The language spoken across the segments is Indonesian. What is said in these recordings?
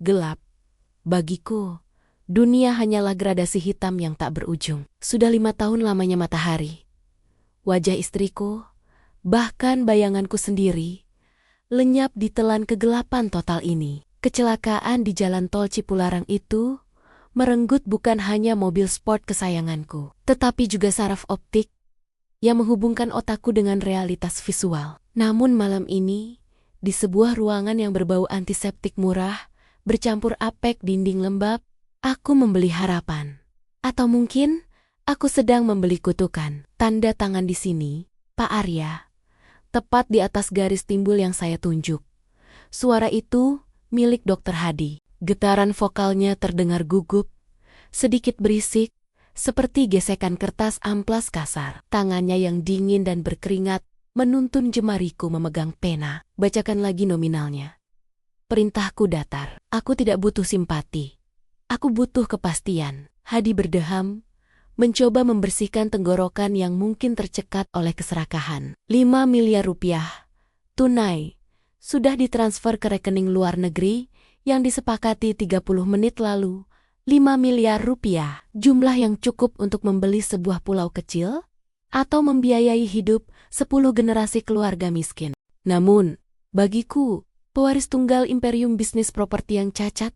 gelap. Bagiku, dunia hanyalah gradasi hitam yang tak berujung. Sudah 5 tahun lamanya matahari. Wajah istriku, bahkan bayanganku sendiri, lenyap ditelan kegelapan total ini. Kecelakaan di jalan tol Cipularang itu merenggut bukan hanya mobil sport kesayanganku, tetapi juga saraf optik yang menghubungkan otakku dengan realitas visual. Namun malam ini, di sebuah ruangan yang berbau antiseptik murah, bercampur apek dinding lembab, aku membeli harapan. Atau mungkin, aku sedang membeli kutukan. Tanda tangan di sini, Pak Arya. Tepat di atas garis timbul yang saya tunjuk. Suara itu milik Dr. Hadi. Getaran vokalnya terdengar gugup, sedikit berisik, seperti gesekan kertas amplas kasar. Tangannya yang dingin dan berkeringat menuntun jemariku memegang pena. Bacakan lagi nominalnya. Perintahku datar. Aku tidak butuh simpati. Aku butuh kepastian. Hadi berdeham, mencoba membersihkan tenggorokan yang mungkin tercekat oleh keserakahan. 5 miliar rupiah, tunai, sudah ditransfer ke rekening luar negeri yang disepakati 30 menit lalu. 5 miliar rupiah, jumlah yang cukup untuk membeli sebuah pulau kecil atau membiayai hidup 10 generasi keluarga miskin. Namun, bagiku, pewaris tunggal imperium bisnis properti yang cacat,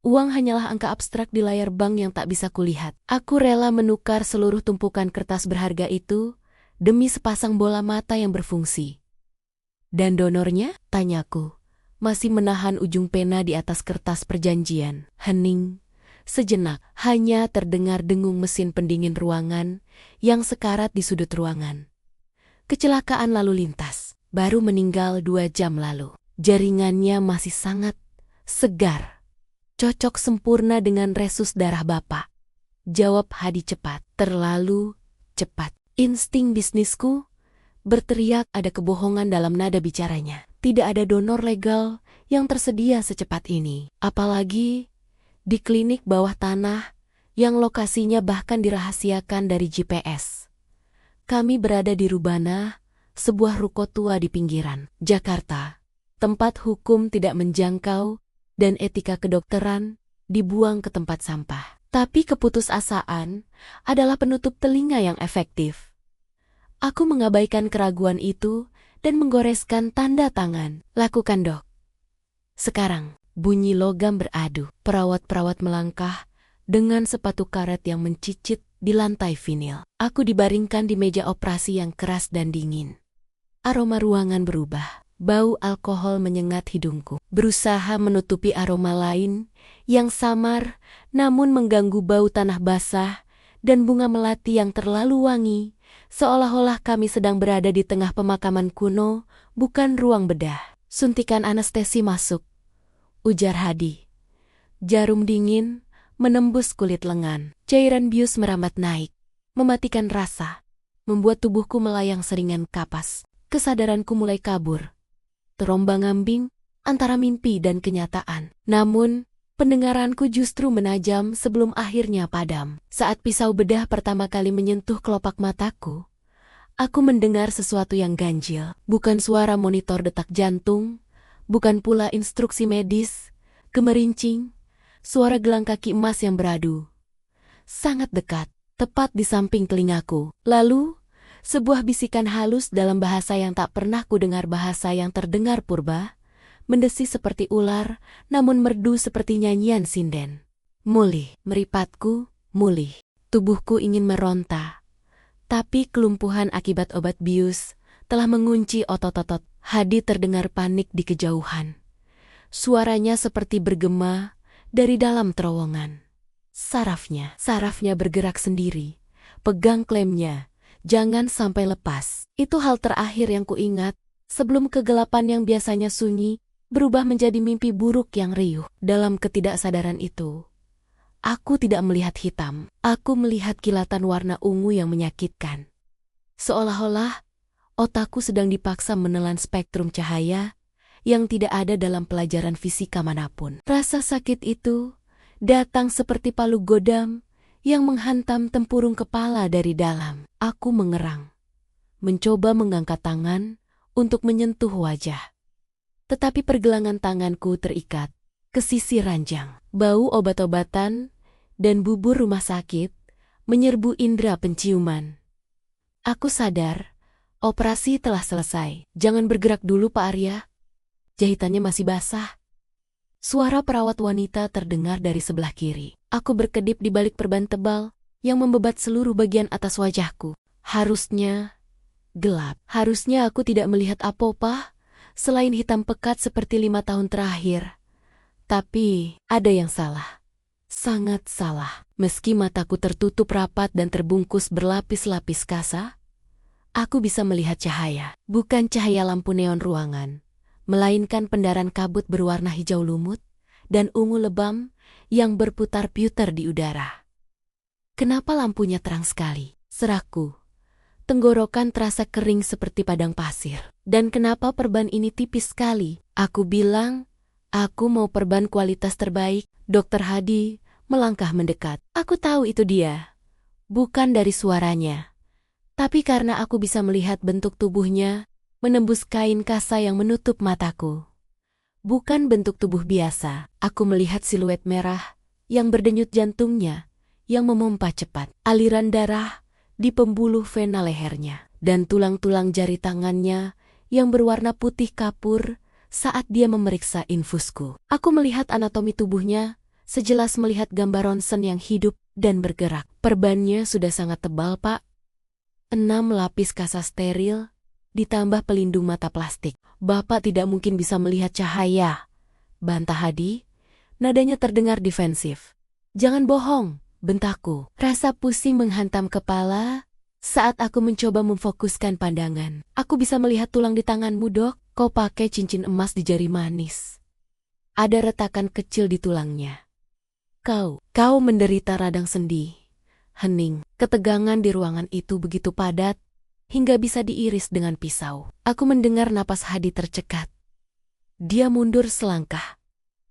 uang hanyalah angka abstrak di layar bank yang tak bisa kulihat. Aku rela menukar seluruh tumpukan kertas berharga itu demi sepasang bola mata yang berfungsi. Dan donornya? Tanyaku, masih menahan ujung pena di atas kertas perjanjian. Hening. Sejenak, hanya terdengar dengung mesin pendingin ruangan yang sekarat di sudut ruangan. Kecelakaan lalu lintas. Baru meninggal 2 jam lalu. Jaringannya masih sangat segar. Cocok sempurna dengan resus darah Bapak. Jawab Hadi cepat. Terlalu cepat. Insting bisnisku berteriak ada kebohongan dalam nada bicaranya. Tidak ada donor legal yang tersedia secepat ini. Apalagi di klinik bawah tanah yang lokasinya bahkan dirahasiakan dari GPS. Kami berada di Rubana, sebuah ruko tua di pinggiran Jakarta. Tempat hukum tidak menjangkau dan etika kedokteran dibuang ke tempat sampah. Tapi keputusasaan adalah penutup telinga yang efektif. Aku mengabaikan keraguan itu dan menggoreskan tanda tangan. Lakukan, Dok. Sekarang, bunyi logam beradu. Perawat-perawat melangkah dengan sepatu karet yang mencicit di lantai vinil. Aku dibaringkan di meja operasi yang keras dan dingin. Aroma ruangan berubah. Bau alkohol menyengat hidungku. Berusaha menutupi aroma lain yang samar namun mengganggu bau tanah basah dan bunga melati yang terlalu wangi. Seolah-olah kami sedang berada di tengah pemakaman kuno, bukan ruang bedah. Suntikan anestesi masuk, ujar Hadi. Jarum dingin menembus kulit lengan. Cairan bius merambat naik, mematikan rasa, membuat tubuhku melayang seringan kapas. Kesadaranku mulai kabur, terombang-ambing antara mimpi dan kenyataan. Namun, pendengaranku justru menajam sebelum akhirnya padam. Saat pisau bedah pertama kali menyentuh kelopak mataku, aku mendengar sesuatu yang ganjil. Bukan suara monitor detak jantung, bukan pula instruksi medis, gemerincing, suara gelang kaki emas yang beradu. Sangat dekat, tepat di samping telingaku. Lalu, sebuah bisikan halus dalam bahasa yang tak pernah kudengar, bahasa yang terdengar purba, mendesis seperti ular, namun merdu seperti nyanyian sinden. Mulih, meripatku, mulih. Tubuhku ingin meronta, tapi kelumpuhan akibat obat bius telah mengunci otot-otot. Hadi terdengar panik di kejauhan. Suaranya seperti bergema dari dalam terowongan. Sarafnya bergerak sendiri. Pegang klemnya, jangan sampai lepas. Itu hal terakhir yang kuingat sebelum kegelapan yang biasanya sunyi berubah menjadi mimpi buruk yang riuh. Dalam ketidaksadaran itu, aku tidak melihat hitam. Aku melihat kilatan warna ungu yang menyakitkan. Seolah-olah otakku sedang dipaksa menelan spektrum cahaya yang tidak ada dalam pelajaran fisika manapun. Rasa sakit itu datang seperti palu godam yang menghantam tempurung kepala dari dalam. Aku mengerang, mencoba mengangkat tangan untuk menyentuh wajah. Tetapi pergelangan tanganku terikat. ke sisi ranjang. Bau obat-obatan dan bubur rumah sakit menyerbu indera penciuman. Aku sadar, operasi telah selesai. Jangan bergerak dulu, Pak Arya. Jahitannya masih basah. Suara perawat wanita terdengar dari sebelah kiri. Aku berkedip di balik perban tebal yang membebat seluruh bagian atas wajahku. Harusnya gelap. Harusnya aku tidak melihat apa-apa selain hitam pekat seperti 5 tahun terakhir. Tapi ada yang salah. Sangat salah. Meski mataku tertutup rapat dan terbungkus berlapis-lapis kasa, aku bisa melihat cahaya. Bukan cahaya lampu neon ruangan, melainkan pendaran kabut berwarna hijau lumut dan ungu lebam yang berputar-putar di udara. Kenapa lampunya terang sekali? Serahku. Tenggorokan terasa kering seperti padang pasir. Dan kenapa perban ini tipis sekali? Aku bilang, aku mau perban kualitas terbaik. Dokter Hadi melangkah mendekat. Aku tahu itu dia. Bukan dari suaranya, tapi karena aku bisa melihat bentuk tubuhnya menembus kain kasa yang menutup mataku. Bukan bentuk tubuh biasa. Aku melihat siluet merah yang berdenyut jantungnya yang memompa cepat. Aliran darah di pembuluh vena lehernya. Dan tulang-tulang jari tangannya yang berwarna putih kapur saat dia memeriksa infusku. Aku melihat anatomi tubuhnya sejelas melihat gambar ronsen yang hidup dan bergerak. Perbannya sudah sangat tebal, Pak. 6 lapis kasa steril ditambah pelindung mata plastik. Bapak tidak mungkin bisa melihat cahaya, bantah Hadi. Nadanya terdengar defensif. Jangan bohong, bentakku. Rasa pusing menghantam kepala saat aku mencoba memfokuskan pandangan. Aku bisa melihat tulang di tanganmu, Dok. Kau pakai cincin emas di jari manis. Ada retakan kecil di tulangnya. Kau menderita radang sendi. Hening. Ketegangan di ruangan itu begitu padat hingga bisa diiris dengan pisau. Aku mendengar napas Hadi tercekat. Dia mundur selangkah,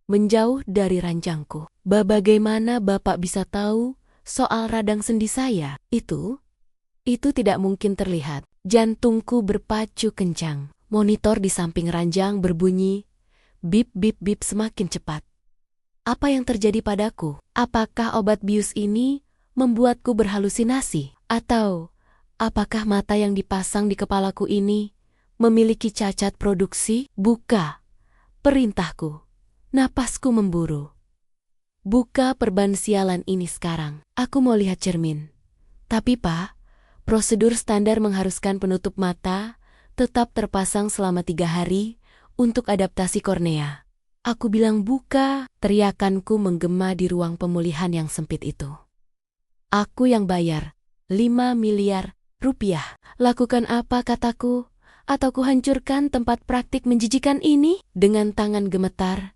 menjauh dari ranjangku. Bagaimana Bapak bisa tahu soal radang sendi saya? Itu tidak mungkin terlihat. Jantungku berpacu kencang. Monitor di samping ranjang berbunyi, bip bip bip semakin cepat. Apa yang terjadi padaku? Apakah obat bius ini membuatku berhalusinasi? Atau apakah mata yang dipasang di kepalaku ini memiliki cacat produksi? Buka, perintahku. Napasku memburu. Buka perban sialan ini sekarang. Aku mau lihat cermin. Tapi Pak, prosedur standar mengharuskan penutup mata tetap terpasang selama 3 hari untuk adaptasi kornea. Aku bilang buka, teriakanku menggema di ruang pemulihan yang sempit itu. Aku yang bayar 5 miliar rupiah. Lakukan apa kataku? Atau ku hancurkan tempat praktik menjijikan ini? Dengan tangan gemetar,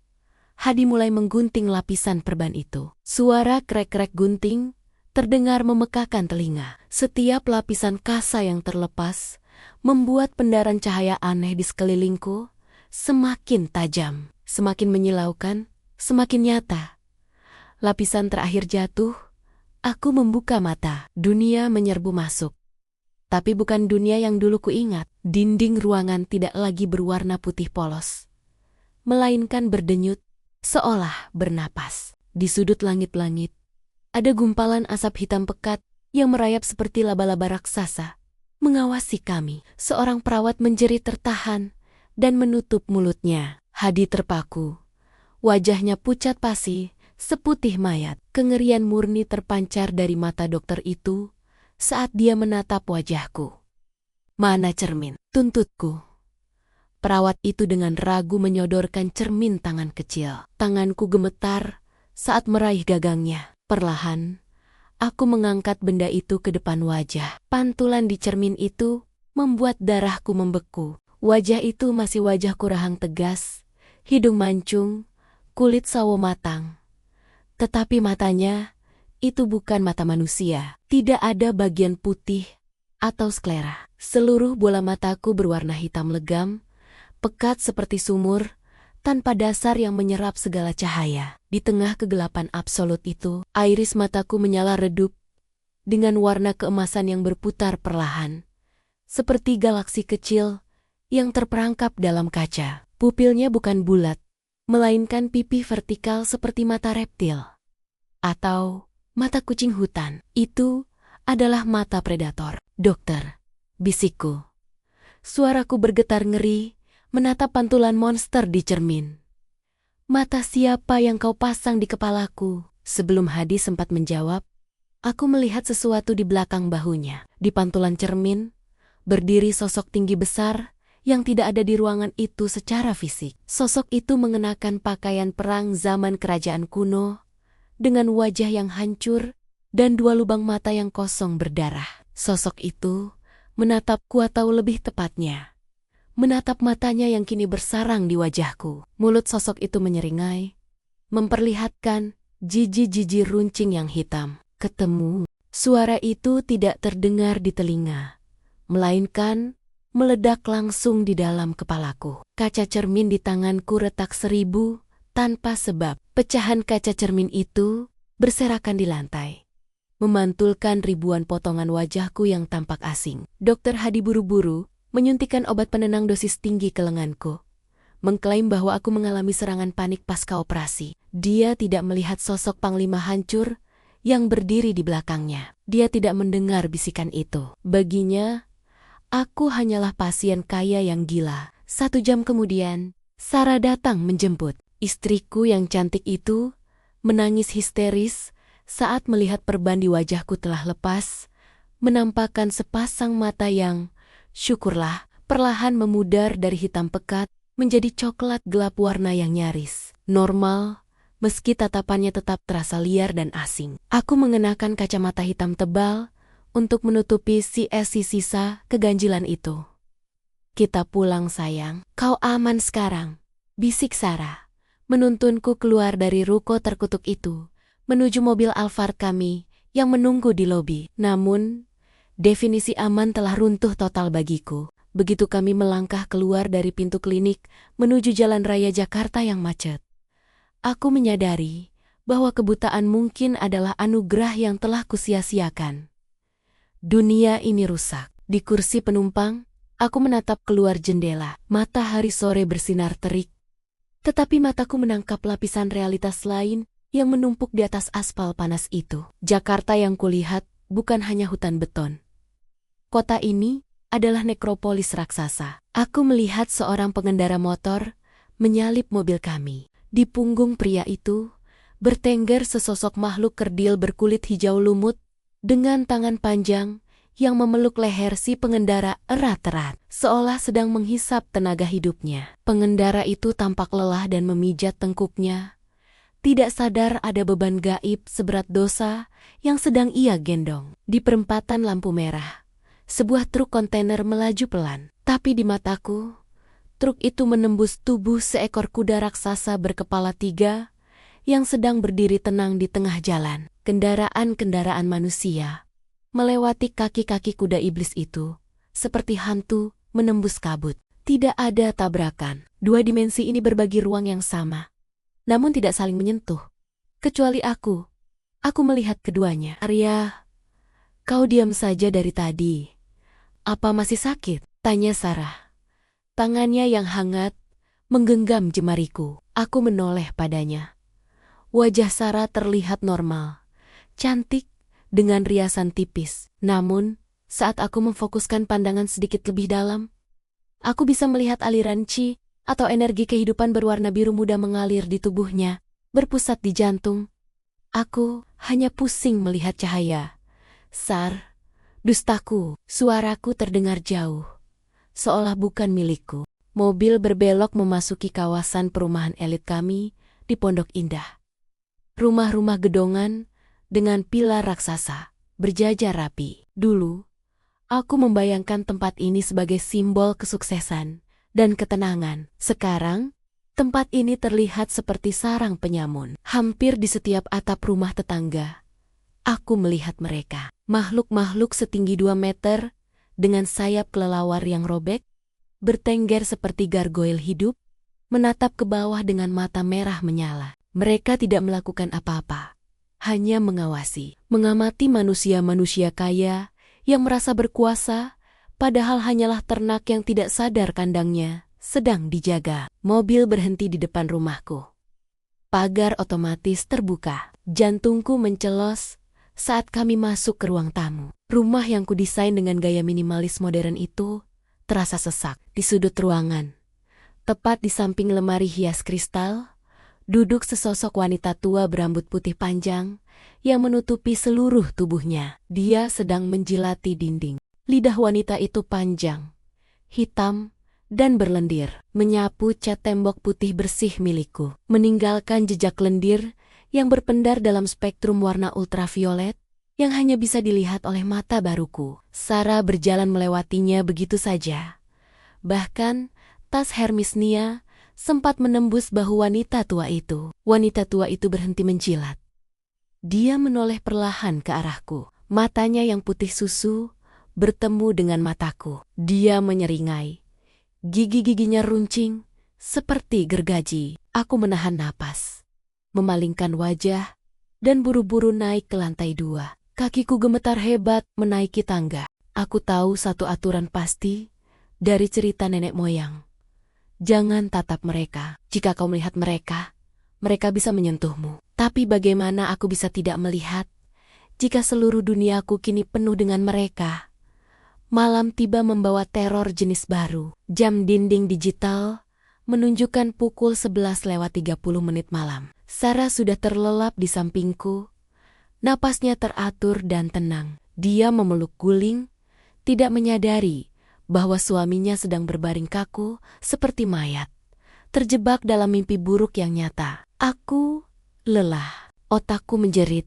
Hadi mulai menggunting lapisan perban itu. Suara krek-krek gunting terdengar memekakan telinga. Setiap lapisan kasa yang terlepas membuat pendaran cahaya aneh di sekelilingku semakin tajam, semakin menyilaukan, semakin nyata. Lapisan terakhir jatuh. Aku membuka mata. Dunia menyerbu masuk. Tapi bukan dunia yang dulu kuingat. Dinding ruangan tidak lagi berwarna putih polos, melainkan berdenyut, seolah bernapas. Di sudut langit-langit, ada gumpalan asap hitam pekat yang merayap seperti laba-laba raksasa, mengawasi kami. Seorang perawat menjerit tertahan dan menutup mulutnya. Hadi terpaku. Wajahnya pucat pasi, seputih mayat. Kengerian murni terpancar dari mata dokter itu saat dia menatap wajahku. Mana cermin? Tuntutku. Perawat itu dengan ragu menyodorkan cermin tangan kecil. Tanganku gemetar saat meraih gagangnya. Perlahan, aku mengangkat benda itu ke depan wajah. Pantulan di cermin itu membuat darahku membeku. Wajah itu masih wajahku rahang tegas, hidung mancung, kulit sawo matang. Tetapi matanya, itu bukan mata manusia. Tidak ada bagian putih atau sklera. Seluruh bola mataku berwarna hitam legam, pekat seperti sumur, tanpa dasar yang menyerap segala cahaya. Di tengah kegelapan absolut itu, iris mataku menyala redup, dengan warna keemasan yang berputar perlahan, seperti galaksi kecil yang terperangkap dalam kaca. Pupilnya bukan bulat, melainkan pipi vertikal seperti mata reptil atau mata kucing hutan. Itu adalah mata predator. Dokter, bisikku. Suaraku bergetar ngeri, menatap pantulan monster di cermin. Mata siapa yang kau pasang di kepalaku? Sebelum Hadi sempat menjawab, aku melihat sesuatu di belakang bahunya. Di pantulan cermin, berdiri sosok tinggi besar yang tidak ada di ruangan itu secara fisik. Sosok itu mengenakan pakaian perang zaman kerajaan kuno, dengan wajah yang hancur dan dua lubang mata yang kosong berdarah. Sosok itu menatapku, atau lebih tepatnya, menatap matanya yang kini bersarang di wajahku. Mulut sosok itu menyeringai, memperlihatkan jiji-jiji runcing yang hitam. Ketemu. Suara itu tidak terdengar di telinga, melainkan meledak langsung di dalam kepalaku. Kaca cermin di tanganku retak 1000 tanpa sebab. Pecahan kaca cermin itu berserakan di lantai, memantulkan ribuan potongan wajahku yang tampak asing. Dokter Hadi buru-buru menyuntikkan obat penenang dosis tinggi ke lenganku, mengklaim bahwa aku mengalami serangan panik pasca operasi. Dia tidak melihat sosok Panglima hancur yang berdiri di belakangnya. Dia tidak mendengar bisikan itu. Baginya, aku hanyalah pasien kaya yang gila. 1 jam kemudian, Sarah datang menjemput. Istriku yang cantik itu menangis histeris saat melihat perban di wajahku telah lepas, menampakkan sepasang mata yang, syukurlah, perlahan memudar dari hitam pekat menjadi coklat gelap warna yang nyaris normal, meski tatapannya tetap terasa liar dan asing. Aku mengenakan kacamata hitam tebal untuk menutupi sisa keganjilan itu. Kita pulang sayang, kau aman sekarang, bisik Sarah, menuntunku keluar dari ruko terkutuk itu, menuju mobil Alphard kami yang menunggu di lobi. Namun, definisi aman telah runtuh total bagiku. Begitu kami melangkah keluar dari pintu klinik menuju jalan raya Jakarta yang macet, aku menyadari bahwa kebutaan mungkin adalah anugerah yang telah kusia-siakan. Dunia ini rusak. Di kursi penumpang, aku menatap keluar jendela. Matahari sore bersinar terik, tetapi mataku menangkap lapisan realitas lain yang menumpuk di atas aspal panas itu. Jakarta yang kulihat bukan hanya hutan beton. Kota ini adalah nekropolis raksasa. Aku melihat seorang pengendara motor menyalip mobil kami. Di punggung pria itu bertengger sesosok makhluk kerdil berkulit hijau lumut dengan tangan panjang yang memeluk leher si pengendara erat-erat, seolah sedang menghisap tenaga hidupnya. Pengendara itu tampak lelah dan memijat tengkuknya, tidak sadar ada beban gaib seberat dosa yang sedang ia gendong. Di perempatan lampu merah, sebuah truk kontainer melaju pelan. Tapi di mataku, truk itu menembus tubuh seekor kuda raksasa berkepala 3 yang sedang berdiri tenang di tengah jalan. Kendaraan-kendaraan manusia melewati kaki-kaki kuda iblis itu, seperti hantu menembus kabut. Tidak ada tabrakan. 2 dimensi ini berbagi ruang yang sama, namun tidak saling menyentuh. Kecuali aku. Aku melihat keduanya. Arya, kau diam saja dari tadi. Apa masih sakit? Tanya Sarah. Tangannya yang hangat menggenggam jemariku. Aku menoleh padanya. Wajah Sarah terlihat normal, cantik dengan riasan tipis. Namun, saat aku memfokuskan pandangan sedikit lebih dalam, aku bisa melihat aliran chi atau energi kehidupan berwarna biru muda mengalir di tubuhnya, berpusat di jantung. Aku hanya pusing melihat cahaya. Sar, dustaku. Suaraku terdengar jauh, seolah bukan milikku. Mobil berbelok memasuki kawasan perumahan elit kami di Pondok Indah. Rumah-rumah gedongan dengan pilar raksasa berjajar rapi. Dulu, aku membayangkan tempat ini sebagai simbol kesuksesan dan ketenangan. Sekarang, tempat ini terlihat seperti sarang penyamun. Hampir di setiap atap rumah tetangga, aku melihat mereka. Makhluk-makhluk setinggi 2 meter dengan sayap kelelawar yang robek, bertengger seperti gargoyle hidup, menatap ke bawah dengan mata merah menyala. Mereka tidak melakukan apa-apa, hanya mengawasi, mengamati manusia-manusia kaya yang merasa berkuasa, padahal hanyalah ternak yang tidak sadar kandangnya sedang dijaga. Mobil berhenti di depan rumahku. Pagar otomatis terbuka. Jantungku mencelos saat kami masuk ke ruang tamu. Rumah yang kudesain dengan gaya minimalis modern itu terasa sesak. Di sudut ruangan, tepat di samping lemari hias kristal, duduk sesosok wanita tua berambut putih panjang yang menutupi seluruh tubuhnya. Dia sedang menjilati dinding. Lidah wanita itu panjang, hitam, dan berlendir, menyapu cat tembok putih bersih milikku, meninggalkan jejak lendir yang berpendar dalam spektrum warna ultraviolet yang hanya bisa dilihat oleh mata baruku. Sarah berjalan melewatinya begitu saja. Bahkan, tas Hermes Nia sempat menembus bahu wanita tua itu. Wanita tua itu berhenti menjilat. Dia menoleh perlahan ke arahku. Matanya yang putih susu bertemu dengan mataku. Dia menyeringai. Gigi-giginya runcing seperti gergaji. Aku menahan napas, memalingkan wajah, dan buru-buru naik ke lantai 2. Kakiku gemetar hebat menaiki tangga. Aku tahu satu aturan pasti dari cerita nenek moyang. Jangan tatap mereka. Jika kau melihat mereka, mereka bisa menyentuhmu. Tapi bagaimana aku bisa tidak melihat jika seluruh duniaku kini penuh dengan mereka? Malam tiba membawa teror jenis baru. Jam dinding digital menunjukkan pukul 11:30 malam. Sarah sudah terlelap di sampingku. Napasnya teratur dan tenang. Dia memeluk guling, tidak menyadari bahwa suaminya sedang berbaring kaku seperti mayat, terjebak dalam mimpi buruk yang nyata. Aku lelah. Otakku menjerit,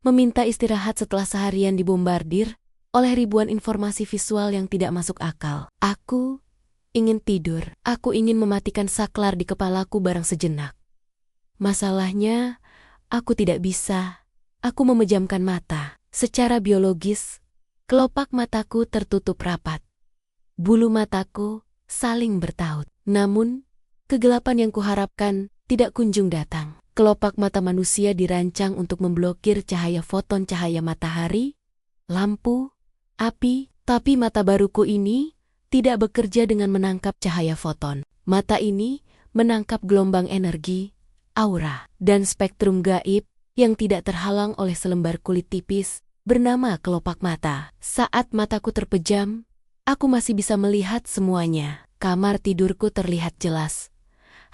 meminta istirahat setelah seharian dibombardir oleh ribuan informasi visual yang tidak masuk akal. Aku ingin tidur. Aku ingin mematikan saklar di kepalaku barang sejenak. Masalahnya, aku tidak bisa. Aku memejamkan mata. Secara biologis, kelopak mataku tertutup rapat. Bulu mataku saling bertaut. Namun, kegelapan yang kuharapkan tidak kunjung datang. Kelopak mata manusia dirancang untuk memblokir cahaya foton cahaya matahari, lampu, api, tapi mata baruku ini tidak bekerja dengan menangkap cahaya foton. Mata ini menangkap gelombang energi, aura, dan spektrum gaib yang tidak terhalang oleh selembar kulit tipis bernama kelopak mata. Saat mataku terpejam, aku masih bisa melihat semuanya. Kamar tidurku terlihat jelas.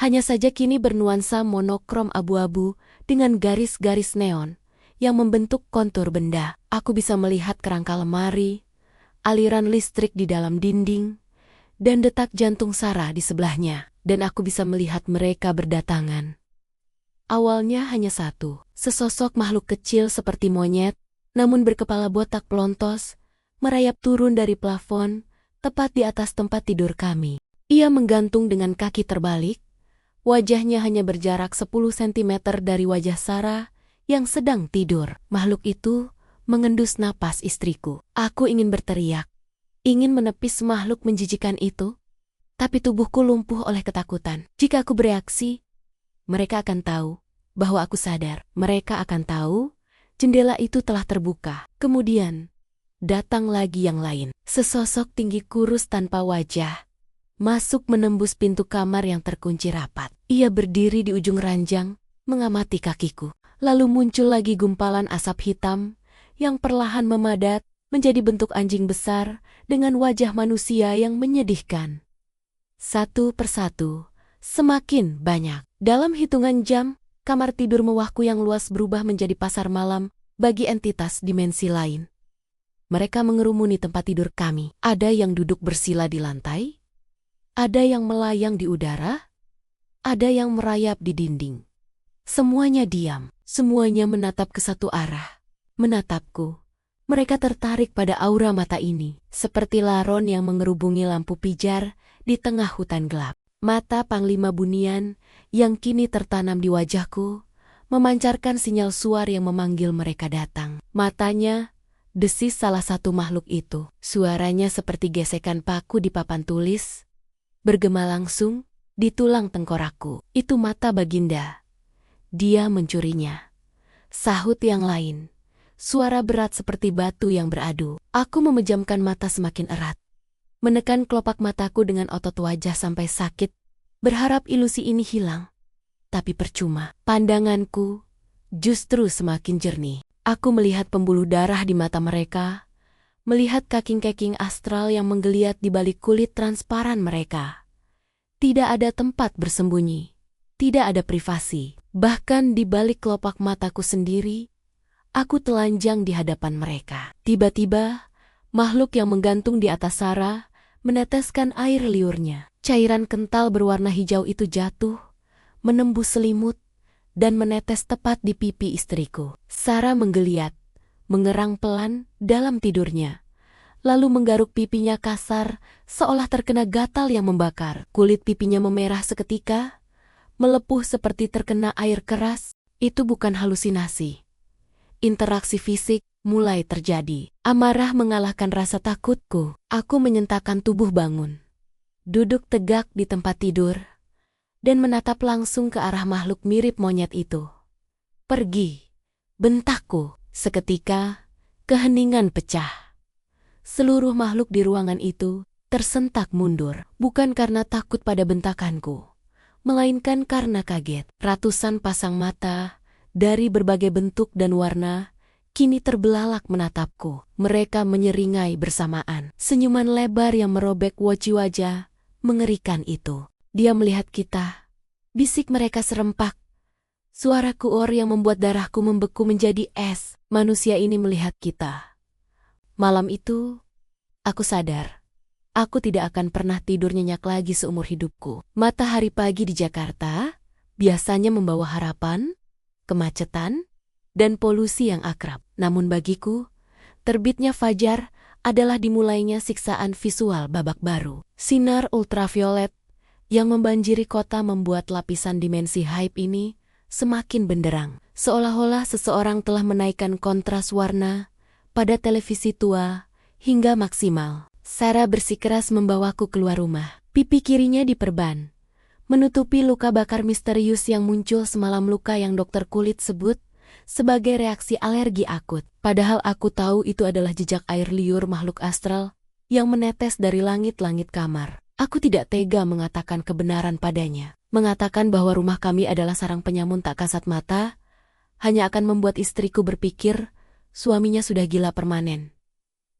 Hanya saja kini bernuansa monokrom abu-abu dengan garis-garis neon yang membentuk kontur benda. Aku bisa melihat kerangka lemari, aliran listrik di dalam dinding, dan detak jantung Sarah di sebelahnya. Dan aku bisa melihat mereka berdatangan. Awalnya hanya satu, sesosok makhluk kecil seperti monyet, namun berkepala botak pelontos, merayap turun dari plafon, tepat di atas tempat tidur kami. Ia menggantung dengan kaki terbalik, wajahnya hanya berjarak 10 cm dari wajah Sarah yang sedang tidur. Makhluk itu mengendus napas istriku. Aku ingin berteriak, ingin menepis makhluk menjijikan itu, tapi tubuhku lumpuh oleh ketakutan. Jika aku bereaksi, mereka akan tahu bahwa aku sadar. Mereka akan tahu jendela itu telah terbuka. Kemudian, datang lagi yang lain. Sesosok tinggi kurus tanpa wajah masuk menembus pintu kamar yang terkunci rapat. Ia berdiri di ujung ranjang, mengamati kakiku. Lalu muncul lagi gumpalan asap hitam yang perlahan memadat menjadi bentuk anjing besar dengan wajah manusia yang menyedihkan. Satu persatu, semakin banyak. Dalam hitungan jam, kamar tidur mewahku yang luas berubah menjadi pasar malam bagi entitas dimensi lain. Mereka mengerumuni tempat tidur kami. Ada yang duduk bersila di lantai, ada yang melayang di udara, ada yang merayap di dinding. Semuanya diam, semuanya menatap ke satu arah. Menatapku. Mereka tertarik pada aura mata ini, seperti laron yang mengerubungi lampu pijar di tengah hutan gelap. Mata Panglima Bunian yang kini tertanam di wajahku memancarkan sinyal suar yang memanggil mereka datang. Matanya, desis salah satu makhluk itu. Suaranya seperti gesekan paku di papan tulis, bergema langsung di tulang tengkorakku. Itu mata Baginda. Dia mencurinya. Sahut yang lain. Suara berat seperti batu yang beradu. Aku memejamkan mata semakin erat. menekan kelopak mataku dengan otot wajah sampai sakit, berharap ilusi ini hilang. Tapi percuma, pandanganku justru semakin jernih. Aku melihat pembuluh darah di mata mereka, melihat kaking-kaking astral yang menggeliat di balik kulit transparan mereka. Tidak ada tempat bersembunyi, tidak ada privasi. Bahkan di balik kelopak mataku sendiri, aku telanjang di hadapan mereka. Tiba-tiba, makhluk yang menggantung di atas Sarah meneteskan air liurnya. Cairan kental berwarna hijau itu jatuh, menembus selimut, dan menetes tepat di pipi istriku. Sarah menggeliat, mengerang pelan dalam tidurnya, lalu menggaruk pipinya kasar seolah terkena gatal yang membakar. Kulit pipinya memerah seketika, melepuh seperti terkena air keras. Itu bukan halusinasi. Interaksi fisik mulai terjadi. Amarah mengalahkan rasa takutku. Aku menyentakkan tubuh bangun, duduk tegak di tempat tidur, dan menatap langsung ke arah makhluk mirip monyet itu. "Pergi!" bentakku. Seketika, keheningan pecah. Seluruh makhluk di ruangan itu tersentak mundur, bukan karena takut pada bentakanku, melainkan karena kaget. Ratusan pasang mata dari berbagai bentuk dan warna kini terbelalak menatapku. Mereka menyeringai bersamaan. Senyuman lebar yang merobek wajah mengerikan itu. "Dia melihat kita," bisik mereka serempak. Suara kuor yang membuat darahku membeku menjadi es. "Manusia ini melihat kita." Malam itu, aku sadar, aku tidak akan pernah tidur nyenyak lagi seumur hidupku. Matahari pagi di Jakarta biasanya membawa harapan, kemacetan, dan polusi yang akrab. Namun bagiku, terbitnya fajar adalah dimulainya siksaan visual babak baru. Sinar ultraviolet yang membanjiri kota membuat lapisan dimensi hype ini semakin benderang. Seolah-olah seseorang telah menaikkan kontras warna pada televisi tua hingga maksimal. Sarah bersikeras membawaku keluar rumah. Pipi kirinya diperban, menutupi luka bakar misterius yang muncul semalam, luka yang dokter kulit sebut sebagai reaksi alergi akut. Padahal aku tahu itu adalah jejak air liur makhluk astral yang menetes dari langit-langit kamar. Aku tidak tega mengatakan kebenaran padanya. Mengatakan bahwa rumah kami adalah sarang penyamun tak kasat mata hanya akan membuat istriku berpikir suaminya sudah gila permanen.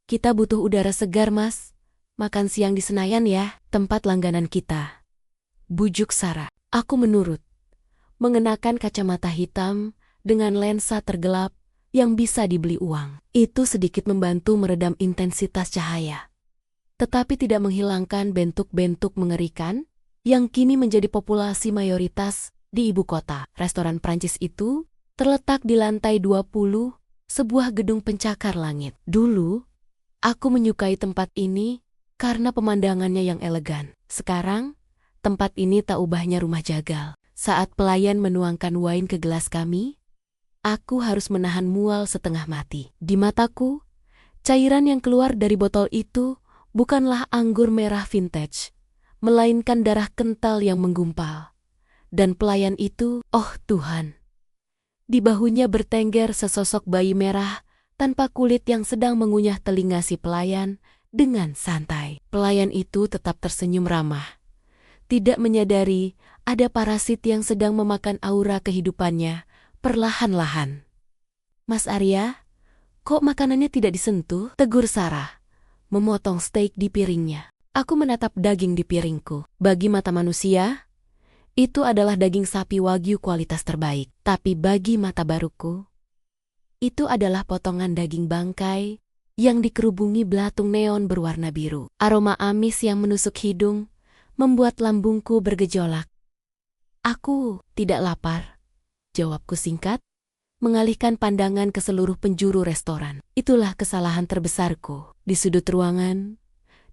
"Kita butuh udara segar, Mas. Makan siang di Senayan ya, tempat langganan kita," bujuk Sarah. Aku menurut, mengenakan kacamata hitam dengan lensa tergelap yang bisa dibeli uang. Itu sedikit membantu meredam intensitas cahaya, tetapi tidak menghilangkan bentuk-bentuk mengerikan yang kini menjadi populasi mayoritas di ibu kota. Restoran Prancis itu terletak di lantai 20, sebuah gedung pencakar langit. Dulu, aku menyukai tempat ini karena pemandangannya yang elegan. Sekarang, tempat ini tak ubahnya rumah jagal. Saat pelayan menuangkan wine ke gelas kami, aku harus menahan mual setengah mati. Di mataku, cairan yang keluar dari botol itu bukanlah anggur merah vintage, melainkan darah kental yang menggumpal. Dan pelayan itu, oh Tuhan, di bahunya bertengger sesosok bayi merah tanpa kulit yang sedang mengunyah telinga si pelayan dengan santai. Pelayan itu tetap tersenyum ramah, tidak menyadari ada parasit yang sedang memakan aura kehidupannya perlahan-lahan. "Mas Arya, kok makanannya tidak disentuh?" tegur Sarah, memotong steak di piringnya. Aku menatap daging di piringku. Bagi mata manusia, itu adalah daging sapi wagyu kualitas terbaik. Tapi bagi mata baruku, itu adalah potongan daging bangkai yang dikerubungi belatung neon berwarna biru. Aroma amis yang menusuk hidung membuat lambungku bergejolak. "Aku tidak lapar," jawabku singkat, mengalihkan pandangan ke seluruh penjuru restoran. Itulah kesalahan terbesarku. Di sudut ruangan,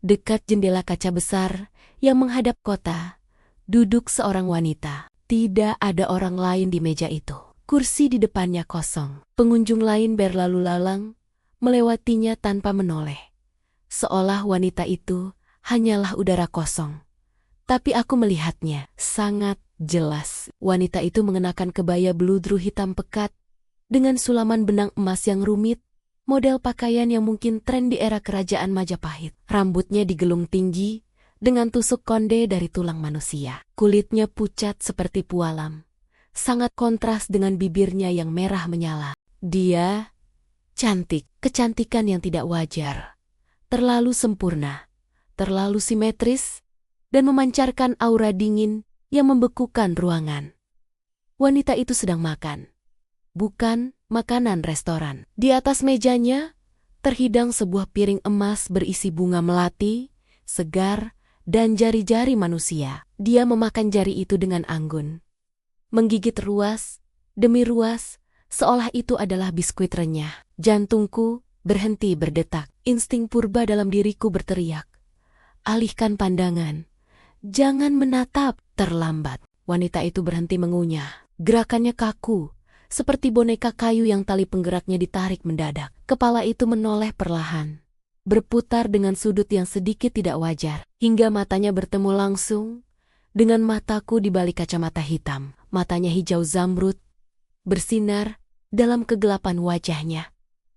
dekat jendela kaca besar yang menghadap kota, duduk seorang wanita. Tidak ada orang lain di meja itu. Kursi di depannya kosong. Pengunjung lain berlalu lalang, melewatinya tanpa menoleh. Seolah wanita itu hanyalah udara kosong. Tapi aku melihatnya sangat jelas. Wanita itu mengenakan kebaya bludru hitam pekat dengan sulaman benang emas yang rumit Model pakaian yang mungkin tren di era kerajaan Majapahit. Rambutnya digelung tinggi, dengan tusuk konde dari tulang manusia. Kulitnya pucat seperti pualam. Sangat kontras dengan bibirnya yang merah menyala. Dia cantik, kecantikan yang tidak wajar. Terlalu sempurna, terlalu simetris, dan memancarkan aura dingin yang membekukan ruangan. Wanita itu sedang makan. Bukan makanan restoran. Di atas mejanya, terhidang sebuah piring emas berisi bunga melati, segar, dan jari-jari manusia. Dia memakan jari itu dengan anggun. Menggigit ruas demi ruas, seolah itu adalah biskuit renyah. Jantungku berhenti berdetak. Insting purba dalam diriku berteriak. Alihkan pandangan. Jangan menatap. Terlambat. Wanita itu berhenti mengunyah. Gerakannya kaku, seperti boneka kayu yang tali penggeraknya ditarik mendadak. Kepala itu menoleh perlahan, berputar dengan sudut yang sedikit tidak wajar, hingga matanya bertemu langsung dengan mataku di balik kacamata hitam. Matanya hijau zamrud, bersinar dalam kegelapan wajahnya.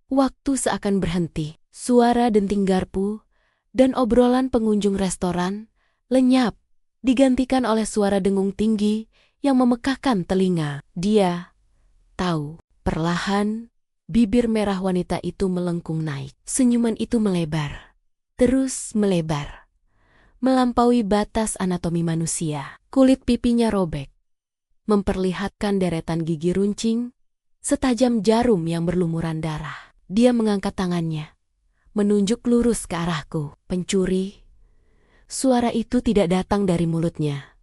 Waktu seakan berhenti. Suara denting garpu dan obrolan pengunjung restoran lenyap, digantikan oleh suara dengung tinggi yang memekakkan telinga. Dia tahu. Perlahan, bibir merah wanita itu melengkung naik. Senyuman itu melebar, terus melebar, melampaui batas anatomi manusia. Kulit pipinya robek, memperlihatkan deretan gigi runcing, setajam jarum yang berlumuran darah. Dia mengangkat tangannya, menunjuk lurus ke arahku. Pencuri. Suara itu tidak datang dari mulutnya,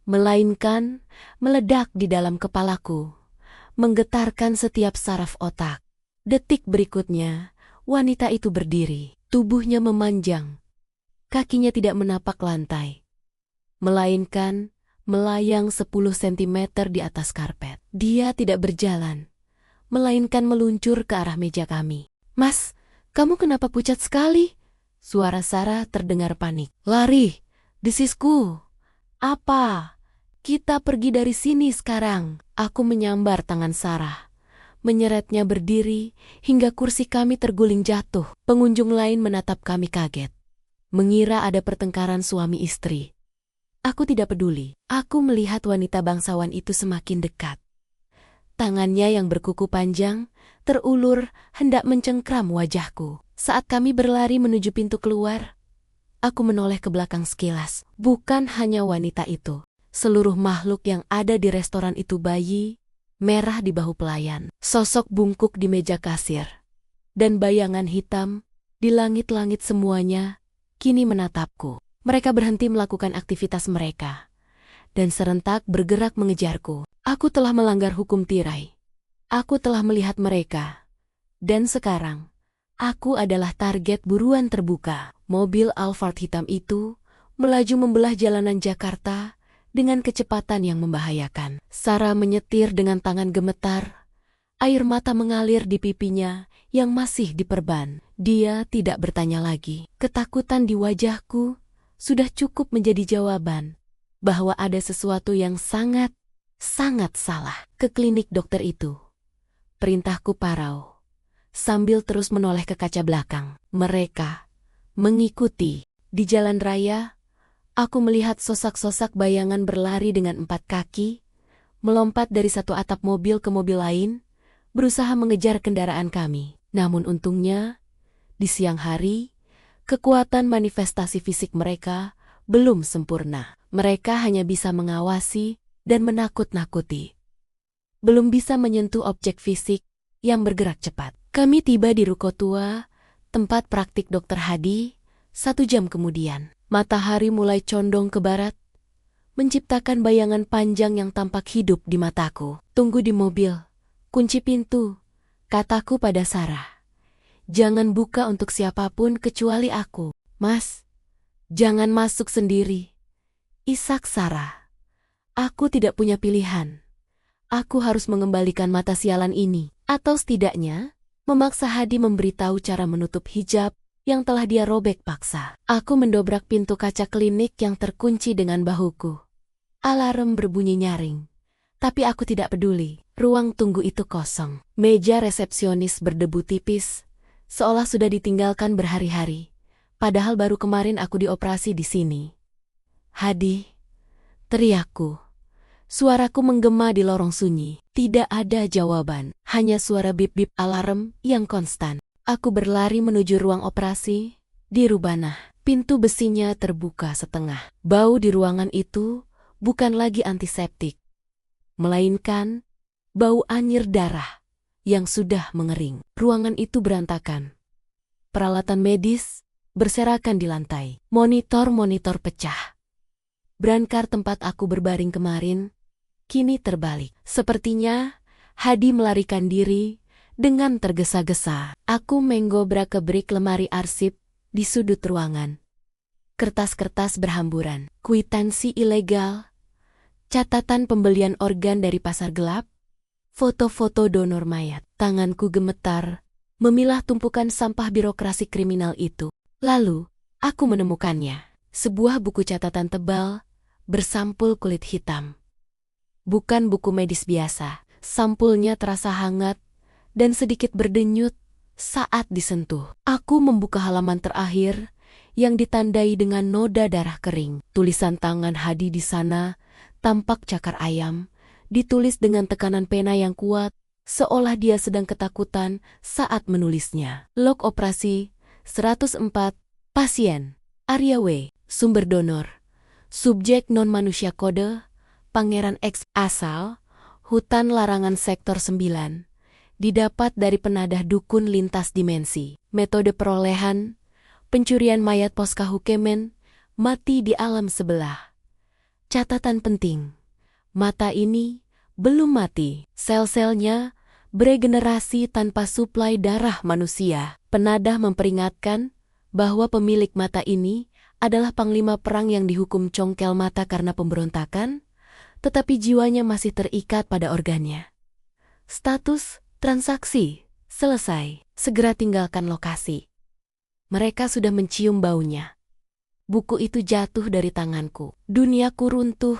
melainkan meledak di dalam kepalaku, menggetarkan setiap saraf otak. Detik berikutnya, wanita itu berdiri. Tubuhnya memanjang. Kakinya tidak menapak lantai, melainkan melayang 10 sentimeter di atas karpet. Dia tidak berjalan, melainkan meluncur ke arah meja kami. "Mas, kamu kenapa pucat sekali?" Suara Sarah terdengar panik. "Lari, desisku." "Apa? Kita pergi dari sini sekarang." Aku menyambar tangan Sarah, menyeretnya berdiri hingga kursi kami terguling jatuh. Pengunjung lain menatap kami kaget, mengira ada pertengkaran suami istri. Aku tidak peduli. Aku melihat wanita bangsawan itu semakin dekat. Tangannya yang berkuku panjang terulur hendak mencengkram wajahku. Saat kami berlari menuju pintu keluar, aku menoleh ke belakang sekilas. Bukan hanya wanita itu. Seluruh makhluk yang ada di restoran itu bayi, merah di bahu pelayan, sosok bungkuk di meja kasir, dan bayangan hitam di langit-langit semuanya kini menatapku. Mereka berhenti melakukan aktivitas mereka, dan serentak bergerak mengejarku. Aku telah melanggar hukum tirai. Aku telah melihat mereka. Dan sekarang, aku adalah target buruan terbuka. Mobil Alphard hitam itu melaju membelah jalanan Jakarta dengan kecepatan yang membahayakan. Sarah menyetir dengan tangan gemetar. Air mata mengalir di pipinya yang masih diperban. Dia tidak bertanya lagi. Ketakutan di wajahku sudah cukup menjadi jawaban bahwa ada sesuatu yang sangat salah. Ke klinik dokter itu. Perintahku parau, sambil terus menoleh ke kaca belakang. Mereka mengikuti. Di jalan raya, aku melihat sosak-sosak bayangan berlari dengan 4 kaki, melompat dari satu atap mobil ke mobil lain, berusaha mengejar kendaraan kami. Namun untungnya, di siang hari, kekuatan manifestasi fisik mereka belum sempurna. Mereka hanya bisa mengawasi dan menakut-nakuti. Belum bisa menyentuh objek fisik yang bergerak cepat. Kami tiba di ruko tua, tempat praktik Dr. Hadi, 1 jam kemudian. Matahari mulai condong ke barat, menciptakan bayangan panjang yang tampak hidup di mataku. "Tunggu di mobil, kunci pintu," kataku pada Sarah. "Jangan buka untuk siapapun kecuali aku." "Mas, jangan masuk sendiri," isak Sarah. "Aku tidak punya pilihan. Aku harus mengembalikan mata sialan ini, atau setidaknya memaksa Hadi memberitahu cara menutup hijab yang telah dia robek paksa." Aku mendobrak pintu kaca klinik yang terkunci dengan bahuku. Alarm berbunyi nyaring, tapi aku tidak peduli. Ruang tunggu itu kosong. Meja resepsionis berdebu tipis, seolah sudah ditinggalkan berhari-hari. Padahal baru kemarin aku dioperasi di sini. Hadi, teriakku. Suaraku menggema di lorong sunyi. Tidak ada jawaban, hanya suara bip-bip alarm yang konstan. Aku berlari menuju ruang operasi. Di Rubanah, pintu besinya terbuka setengah. Bau di ruangan itu bukan lagi antiseptik, melainkan bau anyir darah yang sudah mengering. Ruangan itu berantakan. Peralatan medis berserakan di lantai. Monitor-monitor pecah. Brankar tempat aku berbaring kemarin kini terbalik. Sepertinya Hadi melarikan diri dengan tergesa-gesa. Aku menggobrak-gebrik lemari arsip di sudut ruangan. Kertas-kertas berhamburan, kwitansi ilegal, catatan pembelian organ dari pasar gelap, foto-foto donor mayat. Tanganku gemetar memilah tumpukan sampah birokrasi kriminal itu. Lalu, aku menemukannya. Sebuah buku catatan tebal bersampul kulit hitam. Bukan buku medis biasa. Sampulnya terasa hangat dan sedikit berdenyut saat disentuh. Aku membuka halaman terakhir yang ditandai dengan noda darah kering. Tulisan tangan Hadi di sana tampak cakar ayam, ditulis dengan tekanan pena yang kuat, seolah dia sedang ketakutan saat menulisnya. Log operasi 104, pasien Arya W, sumber donor, subjek non-manusia kode, Pangeran X, asal hutan larangan sektor 9, didapat dari penadah dukun lintas dimensi. Metode perolehan, pencurian mayat Poskahu Kemen, mati di alam sebelah. Catatan penting, mata ini belum mati. Sel-selnya beregenerasi tanpa suplai darah manusia. Penadah memperingatkan bahwa pemilik mata ini adalah panglima perang yang dihukum congkel mata karena pemberontakan, tetapi jiwanya masih terikat pada organnya. Status transaksi selesai. Segera tinggalkan lokasi. Mereka sudah mencium baunya. Buku itu jatuh dari tanganku. Duniaku runtuh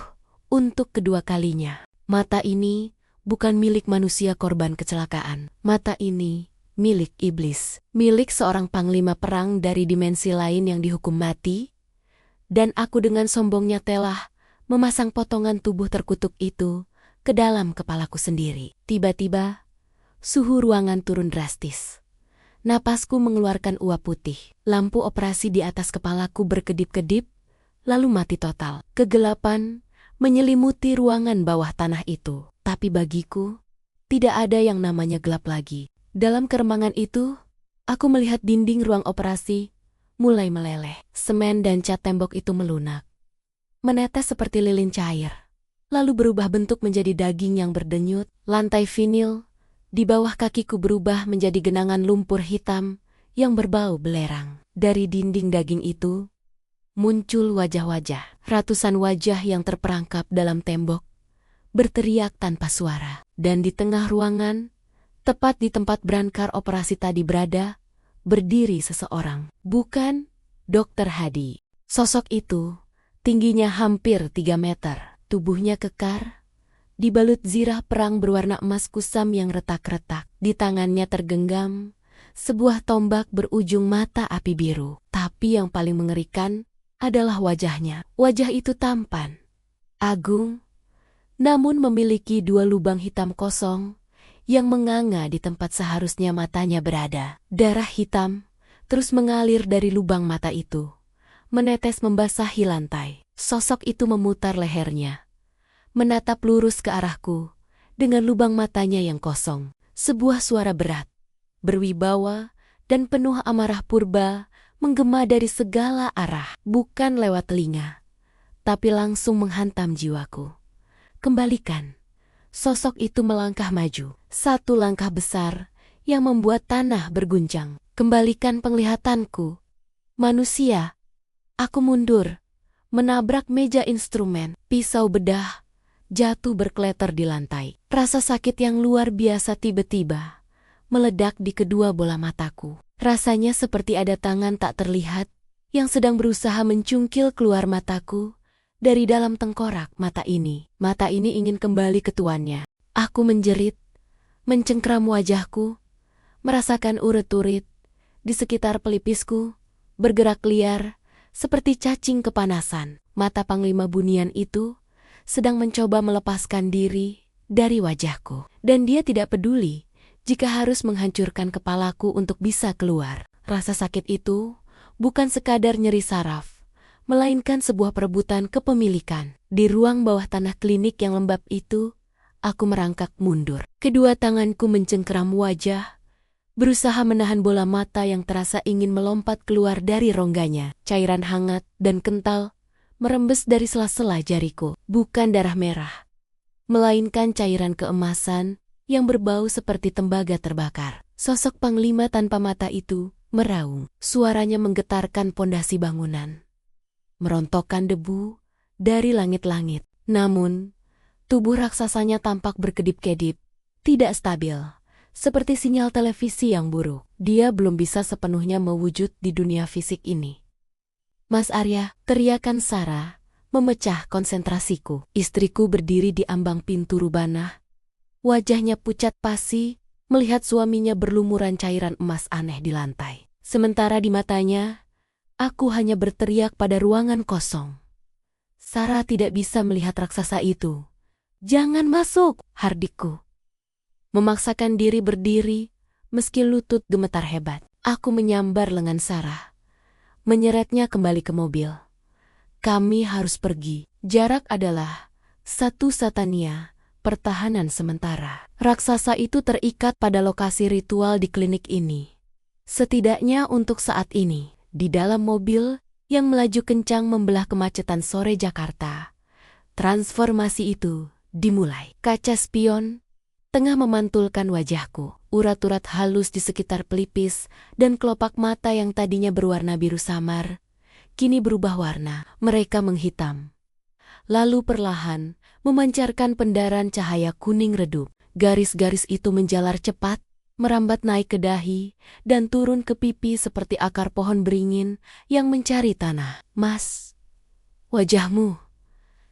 untuk kedua kalinya. Mata ini bukan milik manusia korban kecelakaan. Mata ini milik iblis. Milik seorang panglima perang dari dimensi lain yang dihukum mati. Dan aku dengan sombongnya telah memasang potongan tubuh terkutuk itu ke dalam kepalaku sendiri. Tiba-tiba, suhu ruangan turun drastis. Napasku mengeluarkan uap putih. Lampu operasi di atas kepalaku berkedip-kedip, lalu mati total. Kegelapan menyelimuti ruangan bawah tanah itu. Tapi bagiku, tidak ada yang namanya gelap lagi. Dalam keremangan itu, aku melihat dinding ruang operasi mulai meleleh. Semen dan cat tembok itu melunak, menetes seperti lilin cair, lalu berubah bentuk menjadi daging yang berdenyut. Lantai vinil di bawah kakiku berubah menjadi genangan lumpur hitam yang berbau belerang. Dari dinding daging itu muncul wajah-wajah. Ratusan wajah yang terperangkap dalam tembok berteriak tanpa suara. Dan di tengah ruangan, tepat di tempat Brankar operasi tadi berada, berdiri seseorang. Bukan Dr. Hadi. Sosok itu tingginya hampir 3 meter, tubuhnya kekar, dibalut zirah perang berwarna emas kusam yang retak-retak. Di tangannya tergenggam sebuah tombak berujung mata api biru. Tapi yang paling mengerikan adalah wajahnya. Wajah itu tampan, agung, namun memiliki 2 lubang hitam kosong yang menganga di tempat seharusnya matanya berada. Darah hitam terus mengalir dari lubang mata itu, menetes membasahi lantai. Sosok itu memutar lehernya, menatap lurus ke arahku dengan lubang matanya yang kosong. Sebuah suara berat, berwibawa, dan penuh amarah purba menggema dari segala arah. Bukan lewat telinga, tapi langsung menghantam jiwaku. Kembalikan. Sosok itu melangkah maju. Satu langkah besar yang membuat tanah berguncang. Kembalikan penglihatanku. Manusia. Aku mundur, menabrak meja instrumen. Pisau bedah jatuh berkeleter di lantai. Rasa sakit yang luar biasa tiba-tiba meledak di kedua bola mataku. Rasanya seperti ada tangan tak terlihat yang sedang berusaha mencungkil keluar mataku dari dalam tengkorak mata ini. Mata ini ingin kembali ke tuannya. Aku menjerit, mencengkram wajahku, merasakan uret-urit di sekitar pelipisku bergerak liar seperti cacing kepanasan. Mata Panglima Bunian itu sedang mencoba melepaskan diri dari wajahku. Dan dia tidak peduli jika harus menghancurkan kepalaku untuk bisa keluar. Rasa sakit itu bukan sekadar nyeri saraf, melainkan sebuah perebutan kepemilikan. Di ruang bawah tanah klinik yang lembab itu, aku merangkak mundur. Kedua tanganku mencengkeram wajah, berusaha menahan bola mata yang terasa ingin melompat keluar dari rongganya. Cairan hangat dan kental merembes dari sela-sela jariku. Bukan darah merah, melainkan cairan keemasan yang berbau seperti tembaga terbakar. Sosok Panglima tanpa mata itu meraung. Suaranya menggetarkan pondasi bangunan, merontokkan debu dari langit-langit. Namun, tubuh raksasanya tampak berkedip-kedip, tidak stabil, seperti sinyal televisi yang buruk. Dia belum bisa sepenuhnya mewujud di dunia fisik ini. "Mas Arya," teriakan Sarah, memecah konsentrasiku. Istriku berdiri di ambang pintu rubanah. Wajahnya pucat pasi, melihat suaminya berlumuran cairan emas aneh di lantai. Sementara di matanya, aku hanya berteriak pada ruangan kosong. Sarah tidak bisa melihat raksasa itu. "Jangan masuk!" hardikku. Memaksakan diri berdiri, meski lutut gemetar hebat. Aku menyambar lengan Sarah, menyeretnya kembali ke mobil. "Kami harus pergi. Jarak adalah satu-satunya pertahanan sementara." Raksasa itu terikat pada lokasi ritual di klinik ini. Setidaknya untuk saat ini, di dalam mobil yang melaju kencang membelah kemacetan sore Jakarta, transformasi itu dimulai. Kaca spion tengah memantulkan wajahku. Urat-urat halus di sekitar pelipis dan kelopak mata yang tadinya berwarna biru samar, kini berubah warna. Mereka menghitam, lalu perlahan memancarkan pendaran cahaya kuning redup. Garis-garis itu menjalar cepat, merambat naik ke dahi, dan turun ke pipi seperti akar pohon beringin yang mencari tanah. "Mas, wajahmu."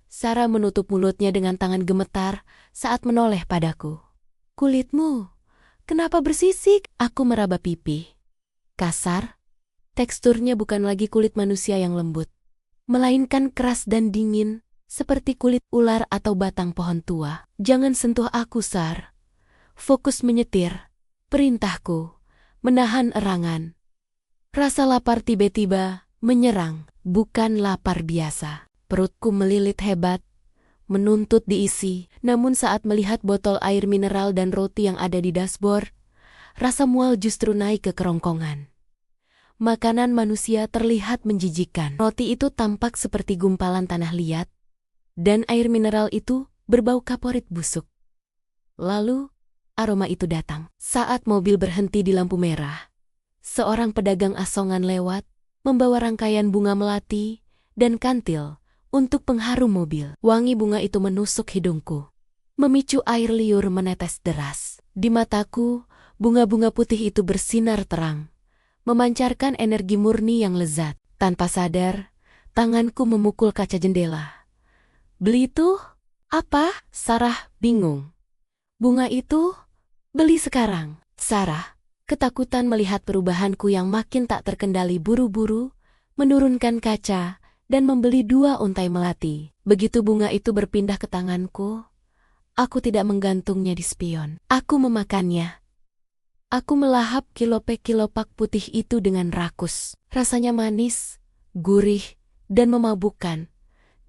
Sarah menutup mulutnya dengan tangan gemetar saat menoleh padaku. "Kulitmu, kenapa bersisik?" Aku meraba pipi. Kasar, teksturnya bukan lagi kulit manusia yang lembut, melainkan keras dan dingin, seperti kulit ular atau batang pohon tua. "Jangan sentuh aku, Sar." Fokus menyetir, perintahku, menahan erangan. Rasa lapar tiba-tiba menyerang, bukan lapar biasa. Perutku melilit hebat, menuntut diisi. Namun saat melihat botol air mineral dan roti yang ada di dashboard, rasa mual justru naik ke kerongkongan. Makanan manusia terlihat menjijikkan. Roti itu tampak seperti gumpalan tanah liat, dan air mineral itu berbau kaporit busuk. Lalu, aroma itu datang. Saat mobil berhenti di lampu merah, seorang pedagang asongan lewat, membawa rangkaian bunga melati dan kantil untuk pengharum mobil. Wangi bunga itu menusuk hidungku, memicu air liur menetes deras. Di mataku, bunga-bunga putih itu bersinar terang, memancarkan energi murni yang lezat. Tanpa sadar, tanganku memukul kaca jendela. "Beli itu?" "Apa?" Sarah bingung. "Bunga itu? Beli sekarang." Sarah, ketakutan melihat perubahanku yang makin tak terkendali, buru-buru menurunkan kaca dan membeli 2 untai melati. Begitu bunga itu berpindah ke tanganku, aku tidak menggantungnya di spion. Aku memakannya. Aku melahap kilopak putih itu dengan rakus. Rasanya manis, gurih, dan memabukkan.